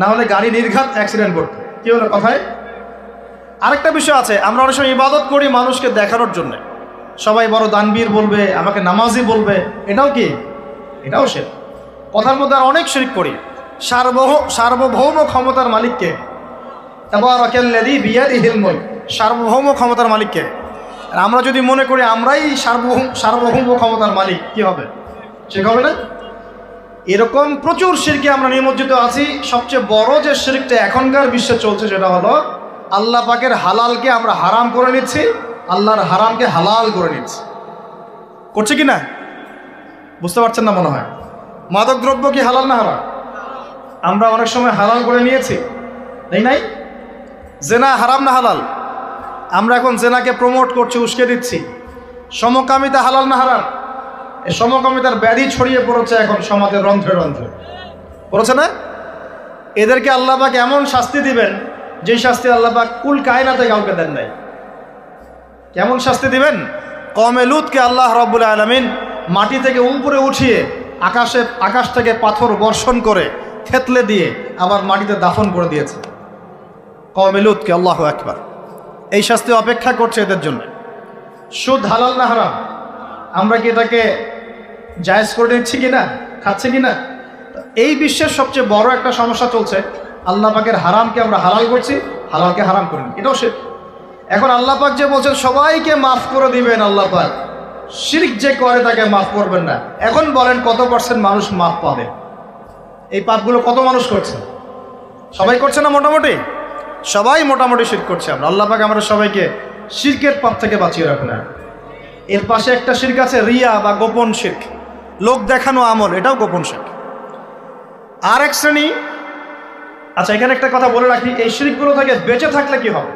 না হলে গাড়ি নির্ঘাত অ্যাক্সিডেন্ট করতো, কি হলো কথায়? আরেকটা বিষয় আছে, আমরা অনেক সময় ইবাদত করি মানুষকে দেখানোর জন্য, সবাই বড় দানবীর বলবে, আমাকে নামাজি বলবে, এটাও কি? এটাও শিরক। কথার মধ্যে আর অনেক শিরক করি। সার্বভৌম ক্ষমতার মালিককে, তাবারাকাল্লাযী বিয়াদিহিল মুলক, সার্বভৌম ক্ষমতার মালিককে। আর আমরা যদি মনে করি আমরাই সার্বভৌম ক্ষমতার মালিক, কি হবে? ঠিক হবে না? এরকম প্রচুর শিরকে আমরা নিমজ্জিত আছি। সবচেয়ে বড় যে শিরকটা এখনকার বিশ্বে চলছে সেটা হলো আল্লাহ পাকের হালালকে আমরা হারাম করে নিচ্ছি, আল্লাহর হারামকে হালাল করে নিচ্ছি। করছে কি না? বুঝতে পারছেন না মনে হয়। মাদক দ্রব্য কি হালাল না হারাম? আমরা অনেক সময় হালাল করে নিয়েছি, তাই নাই? জেনা হারাম না হালাল? আমরা এখন জেনাকে প্রমোট করছি, উস্কে দিচ্ছি। সমকামিতা হালাল না হারাম? এই সমকামিতার ব্যাধি ছড়িয়ে পড়েছে এখন সমাজের রন্ধ্রে রন্ধ্রে, পড়েছে না? এদেরকে আল্লাহ পাক এমন শাস্তি দিবেন যে শাস্তি আল্লাহ পাক কুল কায়নাতে কাউকে দেন নাই। কেমন শাস্তি দিবেন? কওমে লূতকে আল্লাহ রাব্বুল আলামিন মাটি থেকে উপরে উঠিয়ে আকাশ থেকে পাথর বর্ষণ করে থেতলে দিয়ে আবার মাটিতে দাফন করে দিয়েছে কওমে লূতকে। আল্লাহু আকবার। এই শাস্তি অপেক্ষা করছে এদের জন্য। সুদ হালাল না হারাম? আমরা কি এটাকে জায়েজ করে নিচ্ছি কিনা, খাচ্ছি কিনা? এই বিশ্বের সবচেয়ে বড় একটা সমস্যা চলছে, আল্লাহ পাকের হারামকে আমরা হালাল করছি, হালালকে হারাম করিনি, এটাও শিরক। এখন আল্লাহ পাক যে বলছেন সবাইকে মাফ করে দিবেন আল্লাহ পাক, শিরক যে করে তাকে মাফ করবেন না। এখন বলেন কত পার্সেন্ট মানুষ মাফ পাবে? এই পাপগুলো কত মানুষ করছে? সবাই করছে না? মোটামুটি সবাই মোটামুটি শিরক করছে। আমরা আল্লাহ পাক আমরা সবাইকে শিরকের পাপ থেকে বাঁচিয়ে রাখুন। এর পাশে একটা শিরক আছে রিয়া বা গোপন শিরক, লোক দেখানো আমল, এটাও গোপন শিরক। আর এক শ্রেণী। আচ্ছা, এখানে একটা কথা বলে রাখি, এই শিরকগুলো থেকে বেঁচে থাকলে কি হবে?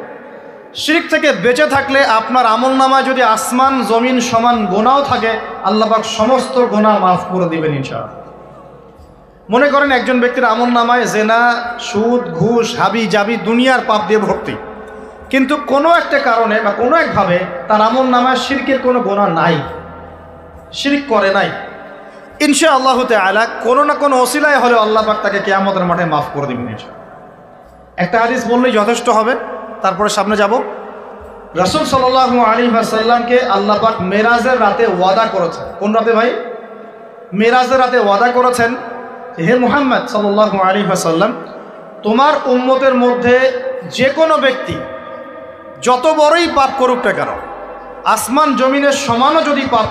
শিরক থেকে বেঁচে থাকলে আপনার আমল নামায় যদি আসমান জমিন সমান গোনাও থাকে, আল্লাহ পাক সমস্ত গোনা মাফ করে দিবেন ইনশাআল্লাহ। মনে করেন একজন ব্যক্তির আমল নামায় জেনা, সুদ, ঘুষ, হাবি জাবি দুনিয়ার পাপ দিয়ে ভর্তি, কিন্তু কোনো একটা কারণে বা কোনো একভাবে তার আমল নামায় শিরকের কোনো গোনা নাই, শিরক করে নাই, ইনশাআল্লাহ তাআলা কোনো না কোনো ওসিলায় হলে আল্লাহ পাক তাকে কিয়ামতের মাঠে মাফ করে দিবেন ইনশাআল্লাহ। একটা হাদিস বললেই যথেষ্ট হবে, তারপরে সামনে যাব। রাসূল সাল্লাল্লাহু আলাইহি ওয়াসাল্লামকে আল্লাহ পাক মেরাজের রাতে ওয়াদা করেছেন। কোন রাতে ভাই? মেরাজের রাতে ওয়াদা করেছেন, হে মুহাম্মদ সাল্লাল্লাহু আলাইহি ওয়াসাল্লাম, তোমার উম্মতের মধ্যে যে কোনো ব্যক্তি যত বড়ই পাপ করুক না কেন, আসমান জমিনের সমানও যদি পাপ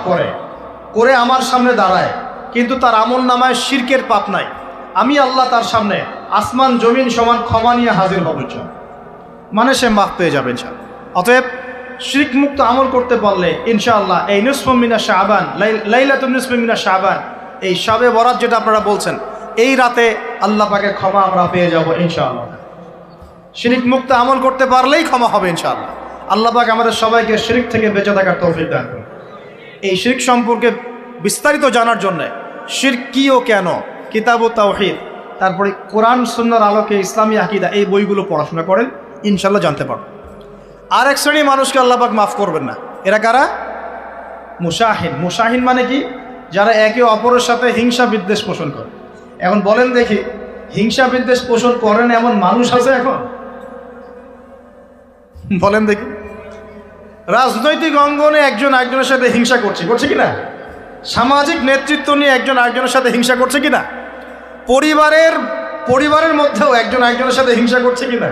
করে আমার সামনে দাঁড়ায়, কিন্তু তার আমল নামায় শিরকের পাপ নাই, আমি আল্লাহ তার সামনে আসমান জমিন সমান ক্ষমা নিয়ে হাজির হব, মানে সে মাফ পেয়ে যাবে ইনশাআল্লাহ। অতএব শিরক মুক্ত আমল করতে পারলে ইনশাআল্লাহ এই নিসফু মিনা শাবান, লাইলাতুন নিসফি মিনা শাবান, এই শবে বরাত যেটা আপনারা বলছেন, এই রাতে আল্লাহ পাকের ক্ষমা আমরা পেয়ে যাব ইনশাআল্লাহ। শিরক মুক্ত আমল করতে পারলেই ক্ষমা হবে ইনশাআল্লাহ। আল্লাহ পাক আমাদের সবাইকে শিরক থেকে বেঁচে থাকার তৌফিক দান করুন। এই শিরক সম্পর্কে বিস্তারিত জানার জন্য শিরক কি ও কেন, কিতাব ও তাওহীদ, তারপরে কোরআন সুন্নাহর আলোকে ইসলামী আকীদা, এই বইগুলো পড়াশোনা করেন, ইনশাআল্লাহ জানতে পারবেন। আর এক শ্রেণী মানুষকে আল্লাহ পাক মাফ করবেন না। এরা কারা? মুশাহিন। মুশাহিন মানে কি? যারা একে অপরের সাথে হিংসা বিদ্বেষ পোষণ করে। এখন বলেন দেখি, হিংসা বিদ্বেষ পোষণ করেন এমন মানুষ আছে এখন? বলেন দেখি। রাজনৈতিক অঙ্গনে একজন আরেকজনের সাথে হিংসা করছে কিনা? সামাজিক নেতৃত্ব নিয়ে একজন আরেকজনের সাথে হিংসা করছে কিনা? পরিবারের মধ্যেও একজন আরেকজনের সাথে হিংসা করছে কিনা?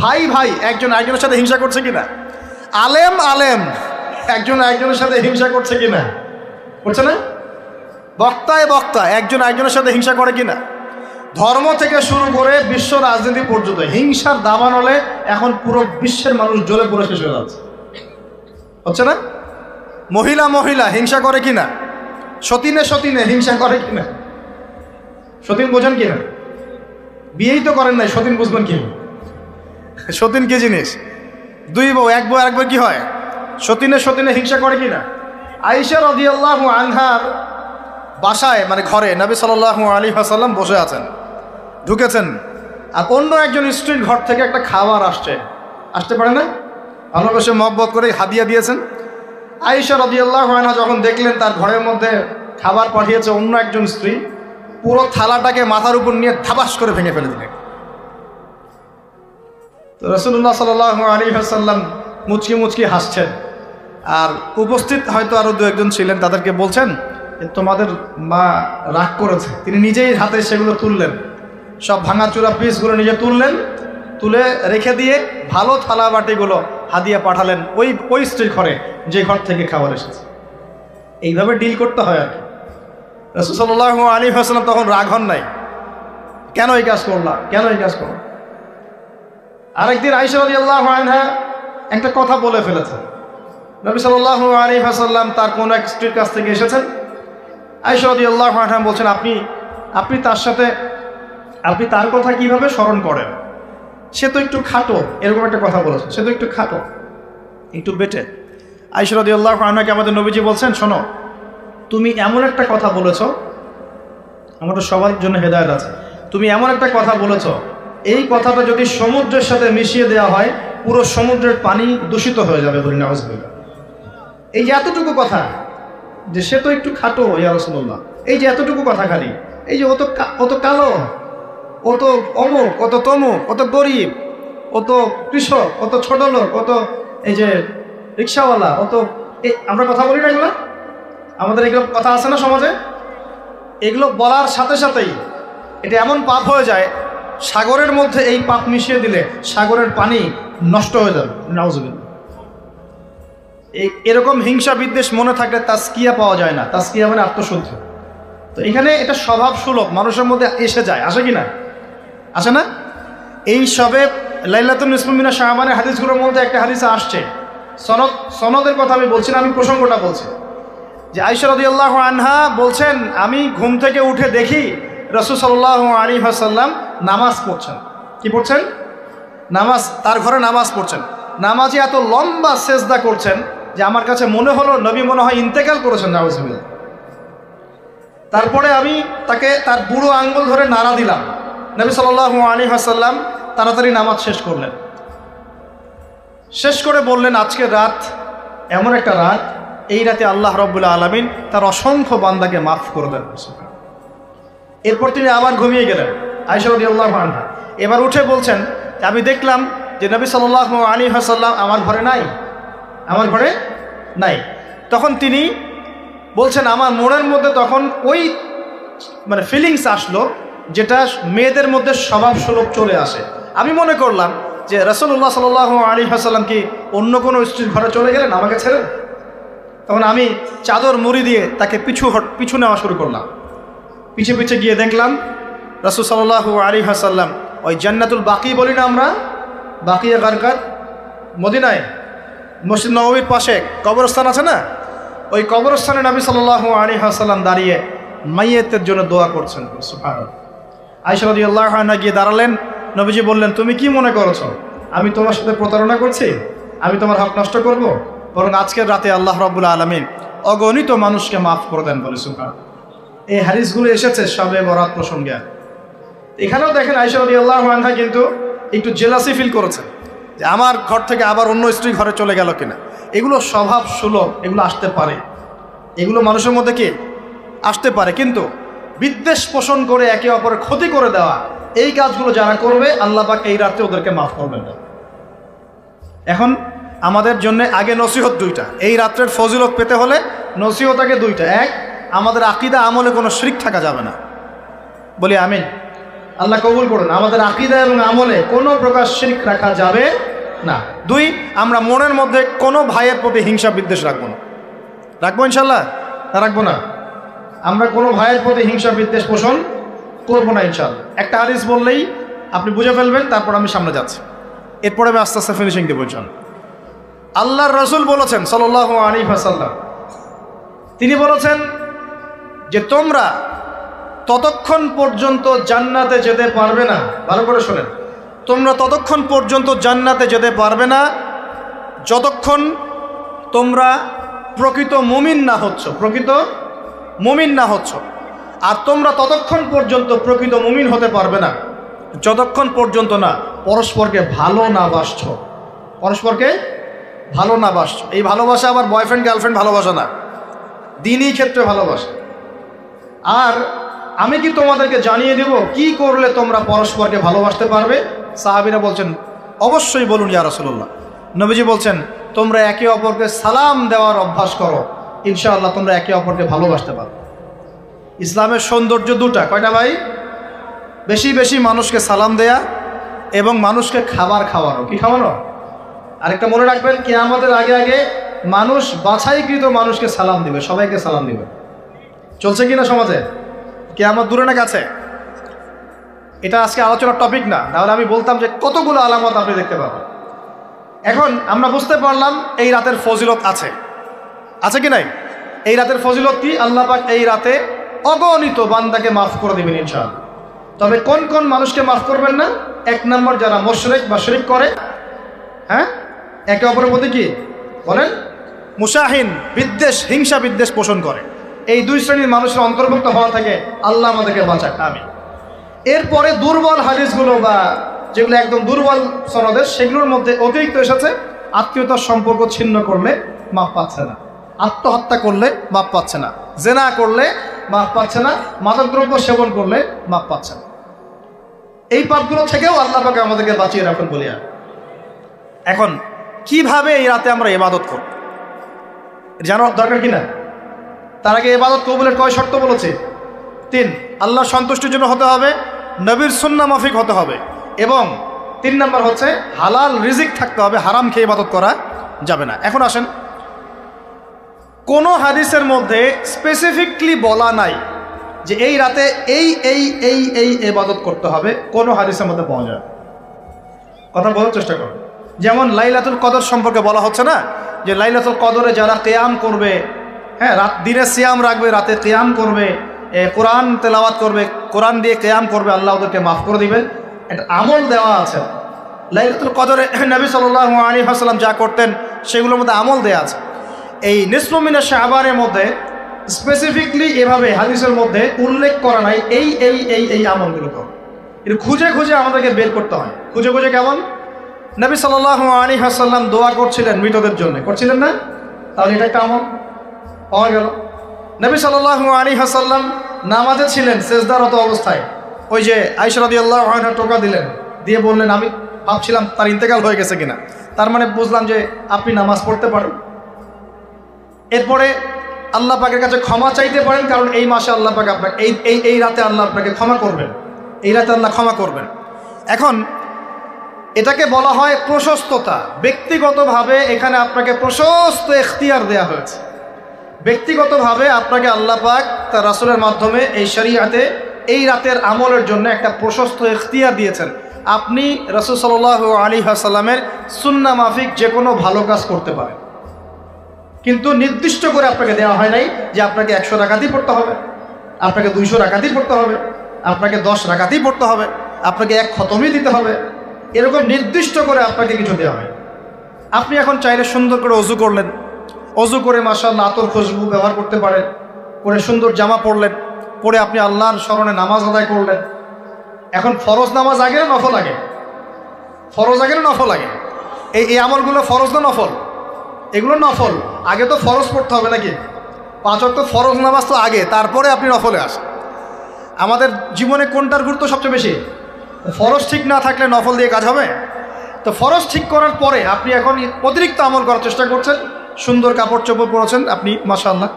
ভাই একজন আরেকজনের সাথে হিংসা করছে কিনা? আলেম একজন আরেকজনের সাথে হিংসা করছে কিনা? করছে না? বক্তা একজন আরেকজনের সাথে হিংসা করে কিনা? ধর্ম থেকে শুরু করে বিশ্ব রাজনীতি পর্যন্ত হিংসার দাবান হলে এখন পুরো বিশ্বের মানুষ জ্বলে পুরো শেষ হয়ে যাচ্ছে, হচ্ছে না? মহিলা হিংসা করে কিনা? সতীনে হিংসা করে কিনা? সতীন বোঝেন কিনা? বিয়েই তো করেন নাই, সতীন বুঝবেন কি? সতীন কি জিনিস? দুই বউ, এক বউ আরেকবার কি হয়? সতীনে হিংসা করে কিনা? আয়েশা রাদিয়াল্লাহু আনহার বাসায়, মানে ঘরে নবী সাল্লাল্লাহু আলাইহি ওয়াসাল্লাম বসে আছেন, ঢুকেছেন, আর অন্য একজন স্ত্রীর ঘর থেকে একটা খাবার আসতে পারে না, ভালোবেসে মহব্বত করে হাদিয়া দিয়েছেন। আয়েশা রাদিয়াল্লাহু আনহা যখন দেখলেন তার ঘরের মধ্যে খাবার পাঠিয়েছে অন্য একজন স্ত্রী, পুরো থালাটাকে মাথার উপর নিয়ে ধাবাস করে ভেঙে ফেলে দিলেন। তো রাসূলুল্লাহ সাল্লাল্লাহু আলাইহি ওয়াসাল্লাম মুচকি মুচকি হাসছেন, আর উপস্থিত হয়তো আরও দু একজন ছিলেন, তাদেরকে বলছেন যে তোমাদের মা রাগ করেছে। তিনি নিজেই হাতে সেগুলো তুললেন, সব ভাঙাচুরা পিসগুলো নিজে তুললেন, তুলে রেখে দিয়ে ভালো থালা বাটিগুলো হাদিয়া পাঠালেন ওই স্ত্রীর ঘরে যে ঘর থেকে খাবার এসেছে। এইভাবে ডিল করতে হয় আর কি। রাসূল সাল্লাল্লাহু আলাইহি ওয়াসাল্লাম তখন রাগ হন নাই, কেন এই কাজ করলাম, কেন এই কাজ করলাম। আরেকদিন আয়েশা রাদিয়াল্লাহু আনহা একটা কথা বলে ফেলেছেন। নবী সাল্লাল্লাহু আলাইহি ওয়াসাল্লাম তার কোন এক স্ত্রীর কাছ থেকে এসেছেন। আয়েশা রাদিয়াল্লাহু আনহা বলছেন, আপনি তার সাথে আপনি তার কথা কিভাবে স্মরণ করেন? সে তো একটু খাটো, এরকম একটা কথা বলেছেন, সে তো একটু খাটো, একটু বেটে। আয়েশা রাদিয়াল্লাহু আনহাকে আমাদের নবীজি বলছেন, শোনো, তুমি এমন একটা কথা বলেছ, আমাদের সবার জন্য হেদায়েত আছে, তুমি এমন একটা কথা বলেছ, এই কথাটা যদি সমুদ্রের সাথে মিশিয়ে দেওয়া হয় পুরো সমুদ্রের পানি দূষিত হয়ে যাবে, বলি নাউজুবিল্লাহ। এই যে এতটুকু কথা, যে সে তো একটু খাটো ইয়া রাসূলুল্লাহ, এই যে এতটুকু কথা, খালি এই যে অত কালো, অত অমুক, অত তমুক, অত গরিব, অত কৃষক, অত ছোট লোক, অত এই যে রিক্সাওয়ালা, আমরা কথা বলি না এগুলো, আমাদের এগুলো কথা আছে না সমাজে। এগুলো বলার সাথে সাথেই এটা এমন পাপ হয়ে যায়, সাগরের মধ্যে এই পাপ মিশিয়ে দিলে সাগরের পানি নষ্ট হয়ে যাবে, নাউজুবিল্লাহ। এরকম হিংসা বিদ্বেষ মনে থাকলে তাজকিয়া পাওয়া যায় না। তাজকিয়া মানে আত্মশুদ্ধি। তো এখানে এটা স্বভাব সুলভ, মানুষের মধ্যে এসে যায়, আসে কি না, আসে না? এই সবে লাইলাতুন নিসফু মিনা শাবানের হাদিসগুলোর মধ্যে একটা হাদিসে আসছে, সনদের কথা আমি বলছি না, আমি প্রসঙ্গটা বলছি, যে আয়েশা রাদিয়াল্লাহু আনহা বলছেন, আমি ঘুম থেকে উঠে দেখি রাসূল সাল্লাল্লাহু আলাইহি ওয়াসাল্লাম নামাজ পড়ছেন। কি পড়ছেন? নামাজ, তার ঘরে নামাজ পড়ছেন। নামাজে এত লম্বা সেজদা করছেন যে আমার কাছে মনে হলো নবী মনে হয় ইন্তেকাল করেছেন, নাউজুবিল্লাহ। তারপরে আমি তাকে তার বুড়ো আঙ্গুল ধরে নাড়া দিলাম। নবী সাল্লাল্লাহু আলাইহি ওয়াসাল্লাম তাড়াতাড়ি নামাজ শেষ করলেন, শেষ করে বললেন, আজকের রাত এমন একটা রাত, এই রাতে আল্লাহ রাব্বুল আলামিন তার অসংখ্য বান্দাকে মাফ করে দেন। এরপর তিনি আবার ঘুমিয়ে গেলেন, আয়েশা রাদিয়াল্লাহু আনহা। এবার উঠে বলছেন, আমি দেখলাম যে নবী সাল্লাল্লাহু আলাইহি ওয়াসাল্লাম আমার ঘরে নাই। তখন তিনি বলছেন, আমার মনের মধ্যে তখন ওই ফিলিংস আসলো যেটা মেয়েদের মধ্যে স্বভাব সুলভ চলে আসে। আমি মনে করলাম যে রাসূলুল্লাহ সাল্লাল্লাহু আলাইহি ওয়াসাল্লাম কি অন্য কোনো স্ত্রীর ঘরে চলে গেলেন আমাকে ছেড়ে। তখন আমি চাদর মুড়ি দিয়ে তাকে পিছু নেওয়া শুরু করলাম। পিছে পিছে গিয়ে দেখলাম রাসূল সাল্লাল্লাহু আলাইহি ওয়াসাল্লাম ওই জান্নাতুল বাকি বলি না আমরা, বাকিয়ে গারকাত, মদিনায় মসজিদ নববীর পাশে কবরস্থান আছে না, ওই কবরস্থানে নবী সাল্লাল্লাহু আলাইহি ওয়াসাল্লাম দাঁড়িয়ে মাইয়েতের জন্য দোয়া করছেন। সুবহানাল্লাহ। আয়েশা রাদিয়াল্লাহু আনহা গিয়ে দাঁড়ালেন, নবীজি বললেন, তুমি কি মনে করছো আমি তোমার সাথে প্রতারণা করছি, আমি তোমার হক নষ্ট করব? বরং আজকের রাতে আল্লাহ রাব্বুল আলামিন অগণিত মানুষকে মাফ করে দেন, বলে সুবহানাল্লাহ। এই হাদিসগুলো এসেছে শবে বরাত প্রসঙ্গে। এখানেও দেখেন আয়েশা রাদিয়াল্লাহু আনহা কিন্তু একটু জেলাসি ফিল করেছেন যে আমার ঘর থেকে আবার অন্য স্ত্রী ঘরে চলে গেল কিনা। এগুলো স্বভাব সুলভ, এগুলো আসতে পারে, এগুলো মানুষের মধ্যে কি আসতে পারে, কিন্তু বিদ্বেষ পোষণ করে একে অপরের ক্ষতি করে দেওয়া, এই কাজগুলো যারা করবে আল্লাহ পাক এই রাতে ওদেরকে মাফ করবেন না। এখন আমাদের জন্য আগে নসিহত দুইটা, এই রাত্রের ফজিলত পেতে হলে নসিহত আগে দুইটা। এক, আমাদের আকীদা আমলে কোনো শিরক থাকা যাবে না, বলি আমিন। আল্লাহ কবুল করুন। আমাদের আকীদা এবং আমলে কোনো প্রকার শিরক রাখা যাবে না। দুই, আমরা মনের মধ্যে কোনো ভাইয়ের প্রতি হিংসা বিদ্বেষ রাখবো না। রাখবো ইনশাল্লাহ? না রাখবো না? আমরা কোনো ভাইয়ের প্রতি হিংসা বিদ্বেষ পোষণ করবো না ইনশাল্লাহ। একটা হাদিস বললেই আপনি বুঝে ফেলবেন, তারপর আমি সামনে যাচ্ছি, এরপরে আমি আস্তে আস্তে ফিনিশিং দেবো ইনশাল্লাহ। আল্লাহর রাসূল বলেছেন সাল্লাল্লাহু আলাইহি ওয়াসাল্লাম, তিনি বলেছেন যে তোমরা ততক্ষণ পর্যন্ত জান্নাতে যেতে পারবে না, ভালো করে শোনেন, তোমরা ততক্ষণ পর্যন্ত জান্নাতে যেতে পারবে না যতক্ষণ তোমরা প্রকৃত মুমিন না হচ্ছ, প্রকৃত মুমিন না হচ্ছ। আর তোমরা ততক্ষণ পর্যন্ত প্রকৃত মুমিন হতে পারবে না যতক্ষণ পর্যন্ত না পরস্পরকে ভালো না বাসছ, পরস্পরকে ভালো না বাসছো। এই ভালোবাসা আবার বয়ফ্রেন্ড গার্লফ্রেন্ড ভালোবাসা না, দিনই ক্ষেত্রে ভালোবাসা। আর আমি কি তোমাদেরকে জানিয়ে দেব কি করলে তোমরা পরস্পরকে ভালোবাসতে পারবে? সাহাবীরা বলছেন অবশ্যই বলুন ইয়া রাসূলুল্লাহ। নবীজি বলছেন তোমরা একে অপরকে সালাম দেওয়ার অভ্যাস করো, ইনশাআল্লাহ তোমরা একে অপরকে ভালোবাসতে পারবে। ইসলামের সৌন্দর্য দুটা, কয়টা ভাই? বেশি বেশি মানুষকে সালাম দেয়া এবং মানুষকে খাবার খাওয়ানো। কি খাওয়ানো? আরেকটা মনে রাখবেন, কিয়ামতের আগে আগে মানুষ বাছাইকৃত মানুষকে সালাম দিবে, সবাইকে সালাম দিবে। চলছে কিনা সমাজে? কিয়ামত দূরে না কাছে? এটা আজকে আলোচনার টপিক না, তাহলে আমি বলতাম যে কতগুলো আলামত আপনি দেখতে পাবেন। এখন আমরা বুঝতে পারলাম এই রাতের ফজিলত আছে, আছে কি নাই? এই রাতের ফজিলত কি? আল্লাহ পাক এই রাতে অগণিত বান্দাকে মাফ করে দিবেন ইনশাআল্লাহ। তবে কোন কোন মানুষকে মাফ করবেন না? এক নম্বর, যারা মুশরিক বা শিরক করে, হ্যাঁ, একে অপরের প্রতি কি বলেন, মুশাহিন, বিদ্বেষ, হিংসা বিদ্বেষ পোষণ করে, এই দুই শ্রেণীর মানুষের অন্তর্ভুক্ত হওয়া থেকে আল্লাহ আমাদেরকে বাঁচাক, আমিন। এরপরে দুর্বল হাদিসগুলো বা যেগুলো একদম দুর্বল সনদের, সেগুলোর মধ্যে অতিরিক্ত এসেছে আত্মীয়তার সম্পর্ক ছিন্ন করলে মাপ পাচ্ছে না, আত্মহত্যা করলে মাপ পাচ্ছে না, জেনা করলে মাপ পাচ্ছে না, মাদকদ্রব্য সেবন করলে মাপ পাচ্ছে না। এই পাপগুলো থেকেও আল্লাহ পাক আমাদেরকে বাঁচিয়ে রাখুন বলিয়া। এখন কিভাবে এই রাতে আমরা ইবাদত করব জানার দরকার কিনা? তার আগে ইবাদত কবুলের কয় শর্ত বলেছে? 3। আল্লাহর সন্তুষ্টির জন্য হতে হবে, নবীর সুন্নাহ মাফিক হতে হবে, এবং 3 নম্বর হচ্ছে হালাল রিজিক থাকতে হবে, হারাম খেয়ে ইবাদত করা যাবে না। এখন আসেন, কোনো হাদিসের মধ্যে স্পেসিফিকলি বলা নাই যে এই রাতে এই এই এই এই ইবাদত করতে হবে, কোনো হাদিসের মধ্যে পাওয়া যায়। কথা বলার চেষ্টা করুন। যেমন লাইলাতুল কদর সম্পর্কে বলা হচ্ছে না, যে লাইলাতুল কদরে যারা কিয়াম করবে, হ্যাঁ, রাত দিনে সিয়াম রাখবে, রাতে কিয়াম করবে, কোরআন তেলাওয়াত করবে, কোরআন দিয়ে কিয়াম করবে, আল্লাহ ওদেরকে মাফ করে দিবেন। একটা আমল দেওয়া আছে লাইলাতুল কদরে। নবী সাল্লাল্লাহু আলাইহি ওয়াসাল্লাম যা করতেন সেগুলোর মধ্যে আমল দেওয়া আছে। এই নিসফু মিনা শাবানের মধ্যে স্পেসিফিকলি এভাবে হাদিসের মধ্যে উল্লেখ করা নাই এই এই এই এই আমলগুলো করো। এটা খুঁজে খুঁজে আমাদেরকে বের করতে হয়। খুঁজে খুঁজে কেমন? নবী সাল্লাল্লাহু আলাইহি ওয়াসাল্লাম দোয়া করছিলেন মৃতদের জন্য, করছিলেন না? তাহলে এটা একটা আমল পাওয়া গেল। নবী সাল্লাল্লাহু আলাইহি ওয়াসাল্লাম নামাজে ছিলেন সেজদারত অবস্থায়, ওই যে আয়েশা রাদিয়াল্লাহু আনহা টোকা দিলেন, দিয়ে বললেন আমি ভাবছিলাম তার ইন্তেকাল হয়ে গেছে কিনা, তার মানে বুঝলাম যে আপনি নামাজ পড়তে পারেন। এরপরে আল্লাহ পাকের কাছে ক্ষমা চাইতে পারেন, কারণ এই মাসে আল্লাহ পাক আপনাকে এই রাতে আল্লাহ আপনাকে ক্ষমা করবেন, এই রাতে আল্লাহ ক্ষমা করবেন। এখন এটাকে বলা হয় প্রশস্ততা। ব্যক্তিগতভাবে এখানে আপনাকে প্রশস্ত এখতিয়ার দেওয়া হয়েছে। ব্যক্তিগতভাবে আপনাকে আল্লাহ পাক তার রাসূলের মাধ্যমে এই শরীয়তে এই রাতের আমলের জন্য একটা প্রশস্ত এখতিয়ার দিয়েছেন। আপনি রাসূল সাল্লাল্লাহু আলাইহি ওয়াসাল্লামের সুন্নাহ মাফিক যে কোনো ভালো কাজ করতে পারেন, কিন্তু নির্দিষ্ট করে আপনাকে দেওয়া হয় নাই যে আপনাকে 100 রাকাতই পড়তে হবে, আপনাকে 200 রাকাতই পড়তে হবে, আপনাকে 10 রাকাতই পড়তে হবে, আপনাকে 1 খতমই দিতে হবে, এরকম নির্দিষ্ট করে আপনাকে কিছু দেওয়া হয়। আপনি এখন চাইলে সুন্দর করে অজু করলেন, অজু করে মাশাআল্লাহ আতর খুশবু ব্যবহার করতে পারেন, করে সুন্দর জামা পরলেন, পরে আপনি আল্লাহর স্মরণে নামাজ আদায় করলেন। এখন ফরজ নামাজ আগে না নফল আগে? ফরজ আগে না নফল আগে? এই আমলগুলো ফরজ না নফল? এগুলো নফল। আগে তো ফরজ পড়তে হবে নাকি? 5 ওয়াক্ত ফরজ নামাজ তো আগে, তারপরে আপনি নফলে আসেন। আমাদের জীবনে কোনটার গুরুত্ব সবচেয়ে বেশি? ফরজ ঠিক না থাকলে নফল দিয়ে কাজ হবে? তো ফরজ ঠিক করার পরে আপনি এখন অতিরিক্ত আমল করার চেষ্টা করছেন, সুন্দর কাপড় চোপড় পরেছেন, আপনি মাশাআল্লাহ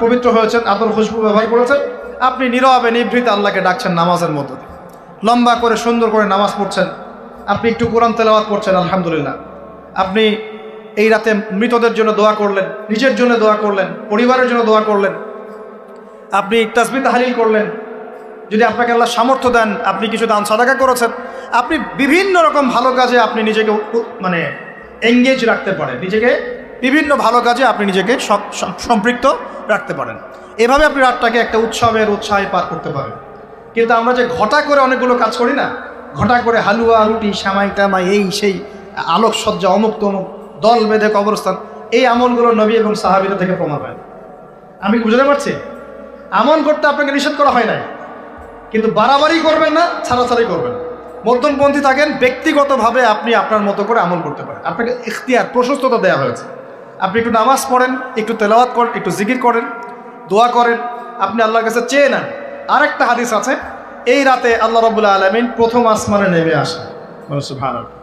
পবিত্র হয়েছেন, আতর খুশবু ব্যবহার করেছেন, আপনি নীরবে নিভৃতে আল্লাহকে ডাকছেন নামাজের মধ্যে দিয়ে, লম্বা করে সুন্দর করে নামাজ পড়ছেন, আপনি একটু কোরআন তেলাওয়াত করছেন, আলহামদুলিল্লাহ। আপনি এই রাতে মৃতদের জন্য দোয়া করলেন, নিজের জন্য দোয়া করলেন, পরিবারের জন্য দোয়া করলেন, আপনি তাসবিহ তাহলিল করলেন, যদি আপনাকে আল্লাহ সামর্থ্য দেন আপনি কিছু দান সাদাকা করেছেন, আপনি বিভিন্ন রকম ভালো কাজে আপনি নিজেকে মানে এঙ্গেজ রাখতে পারেন, নিজেকে বিভিন্ন ভালো কাজে আপনি নিজেকে সম্পৃক্ত রাখতে পারেন। এভাবে আপনি রাতটাকে একটা উৎসবের উৎসাহে পার করতে পারেন। কিন্তু আমরা যে ঘটা করে অনেকগুলো কাজ করি না, ঘটা করে হালুয়া রুটি সামাই টামাই এই সেই আলোকসজ্জা অমুক তমুক দল বেঁধে কবরস্থান, এই আমলগুলো নবী এবং সাহাবীরা থেকে প্রমাণ হয়। আমি বুঝতে পারছি, আমল করতে আপনাকে নিষেধ করা হয় নাই, কিন্তু বাড়াবাড়ি করবেন না, ছাড়াছাড়ি করবেন। মধ্যমপন্থী থাকেন, ব্যক্তিগতভাবে আপনি আপনার মতো করে আমল করতে পারেন। আপনাকে ইখতিয়ার, প্রশস্ততা দেওয়া হয়েছে। আপনি একটু নামাজ পড়েন, একটু তেলাওয়াত করেন, একটু জিকির করেন, দোয়া করেন, আপনি আল্লাহর কাছে চেয়ে নেন। আরেকটা হাদিস আছে, এই রাতে আল্লাহ রাব্বুল আলামিন প্রথম আসমানে নেমে আসেন। সুবহানাল্লাহ।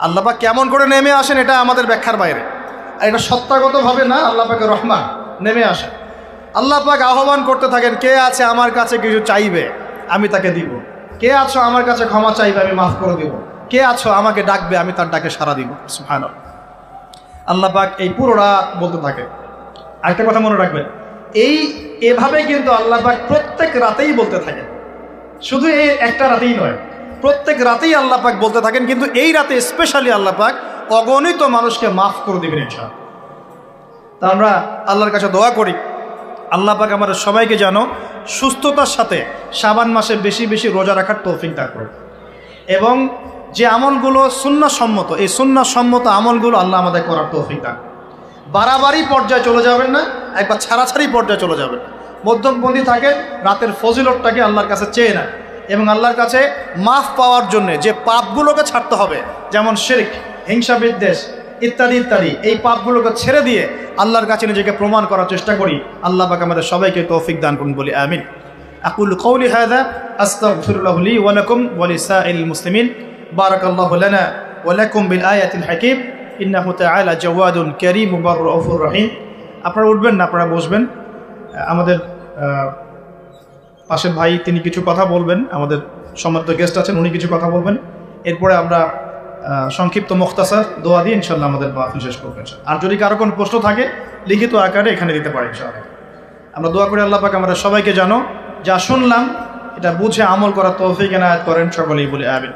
আল্লাহ পাক কেমন করে নেমে আসেন এটা আমাদের ব্যাখ্যার বাইরে, আর এটা সত্তাগতভাবে না, আল্লাহ পাকের রহমান নেমে আসেন। আল্লাহ পাক আহ্বান করতে থাকেন, কে আছে আমার কাছে কিছু চাইবে আমি তাকে দিব, কে আছো আমার কাছে ক্ষমা চাইবে আমি মাফ করে দিব, কে আছো আমাকে ডাকবে আমি তার ডাকে সাড়া দিব। সুবহানাল্লাহ। আল্লাহ পাক এই পুরো রাত বলতে থাকে। আরেকটা কথা মনে রাখবেন, এভাবে কিন্তু আল্লাহ পাক প্রত্যেক রাতেই বলতে থাকেন, শুধু এই একটা রাতেই নয়, প্রত্যেক রাতেই আল্লাহ পাক বলতে থাকেন। কিন্তু এই রাতে স্পেশালি আল্লাহ পাক অগণিত মানুষকে মাফ করে দেবেন ইনশাআল্লাহ। তা আমরা আল্লাহর কাছে দোয়া করি, আল্লাহ পাক আমাদের সবাইকে যেন সুস্থতার সাথে শাবান মাসে বেশি বেশি রোজা রাখার তৌফিক দান করে, এবং যে আমলগুলো সুন্নাহসম্মত, এই সুন্নাহসম্মত আমলগুলো আল্লাহ আমাদের করার তৌফিক দান। বাড়াবাড়ি পর্যায়ে চলে যাবেন না, একবার ছাড়াছাড়ি পর্যায়ে চলে যাবেন। মধ্যমপন্থী থাকেন, রাতের ফজিলতটাকে আল্লাহর কাছে চেয়ে নেন, এবং আল্লাহর কাছে মাফ পাওয়ার জন্য যে পাপগুলোকে ছাড়তে হবে, যেমন শিরক, হিংসা বিদ্বেষ ইত্যাদি ইত্যাদি, এই পাপগুলোকে ছেড়ে দিয়ে আল্লাহর কাছে নিজেকে প্রমাণ করার চেষ্টা করি। আল্লাহ পাক আমাদের সবাইকে তৌফিক দান করুন, বলি আমিন। আকুলু কওলি হাযা আস্তাগফিরুল্লাহ লি ওয়া লাকুম ওয়া লিসাইরিল মুসলিমিন। বারাকাল্লাহু লানা ওয়া লাকুম বিল আয়াতিল হাকীম। ইন্নাহু তাআলা জাওয়াদুন কারীমুন রাউফুর রহিম। আপনারা উঠবেন না, আপনারা বসবেন। আমাদের পাশের ভাই তিনি কিছু কথা বলবেন, আমাদের সম্মানিত গেস্ট আছেন উনি কিছু কথা বলবেন, এরপরে আমরা সংক্ষিপ্ত মুখতাসার দোয়া দিয়ে ইনশাআল্লাহ আমাদের মাহফিল শেষ করবেন। আর যদি কারো কোনো প্রশ্ন থাকে লিখিত আকারে এখানে দিতে পারি ইনশাআল্লাহ। আমরা দোয়া করি আল্লাহ পাক আমাদের সবাইকে যেন যা শুনলাম এটা বুঝে আমল করার তৌফিক এনায়েত করেন, সকলেই বলি আমিন।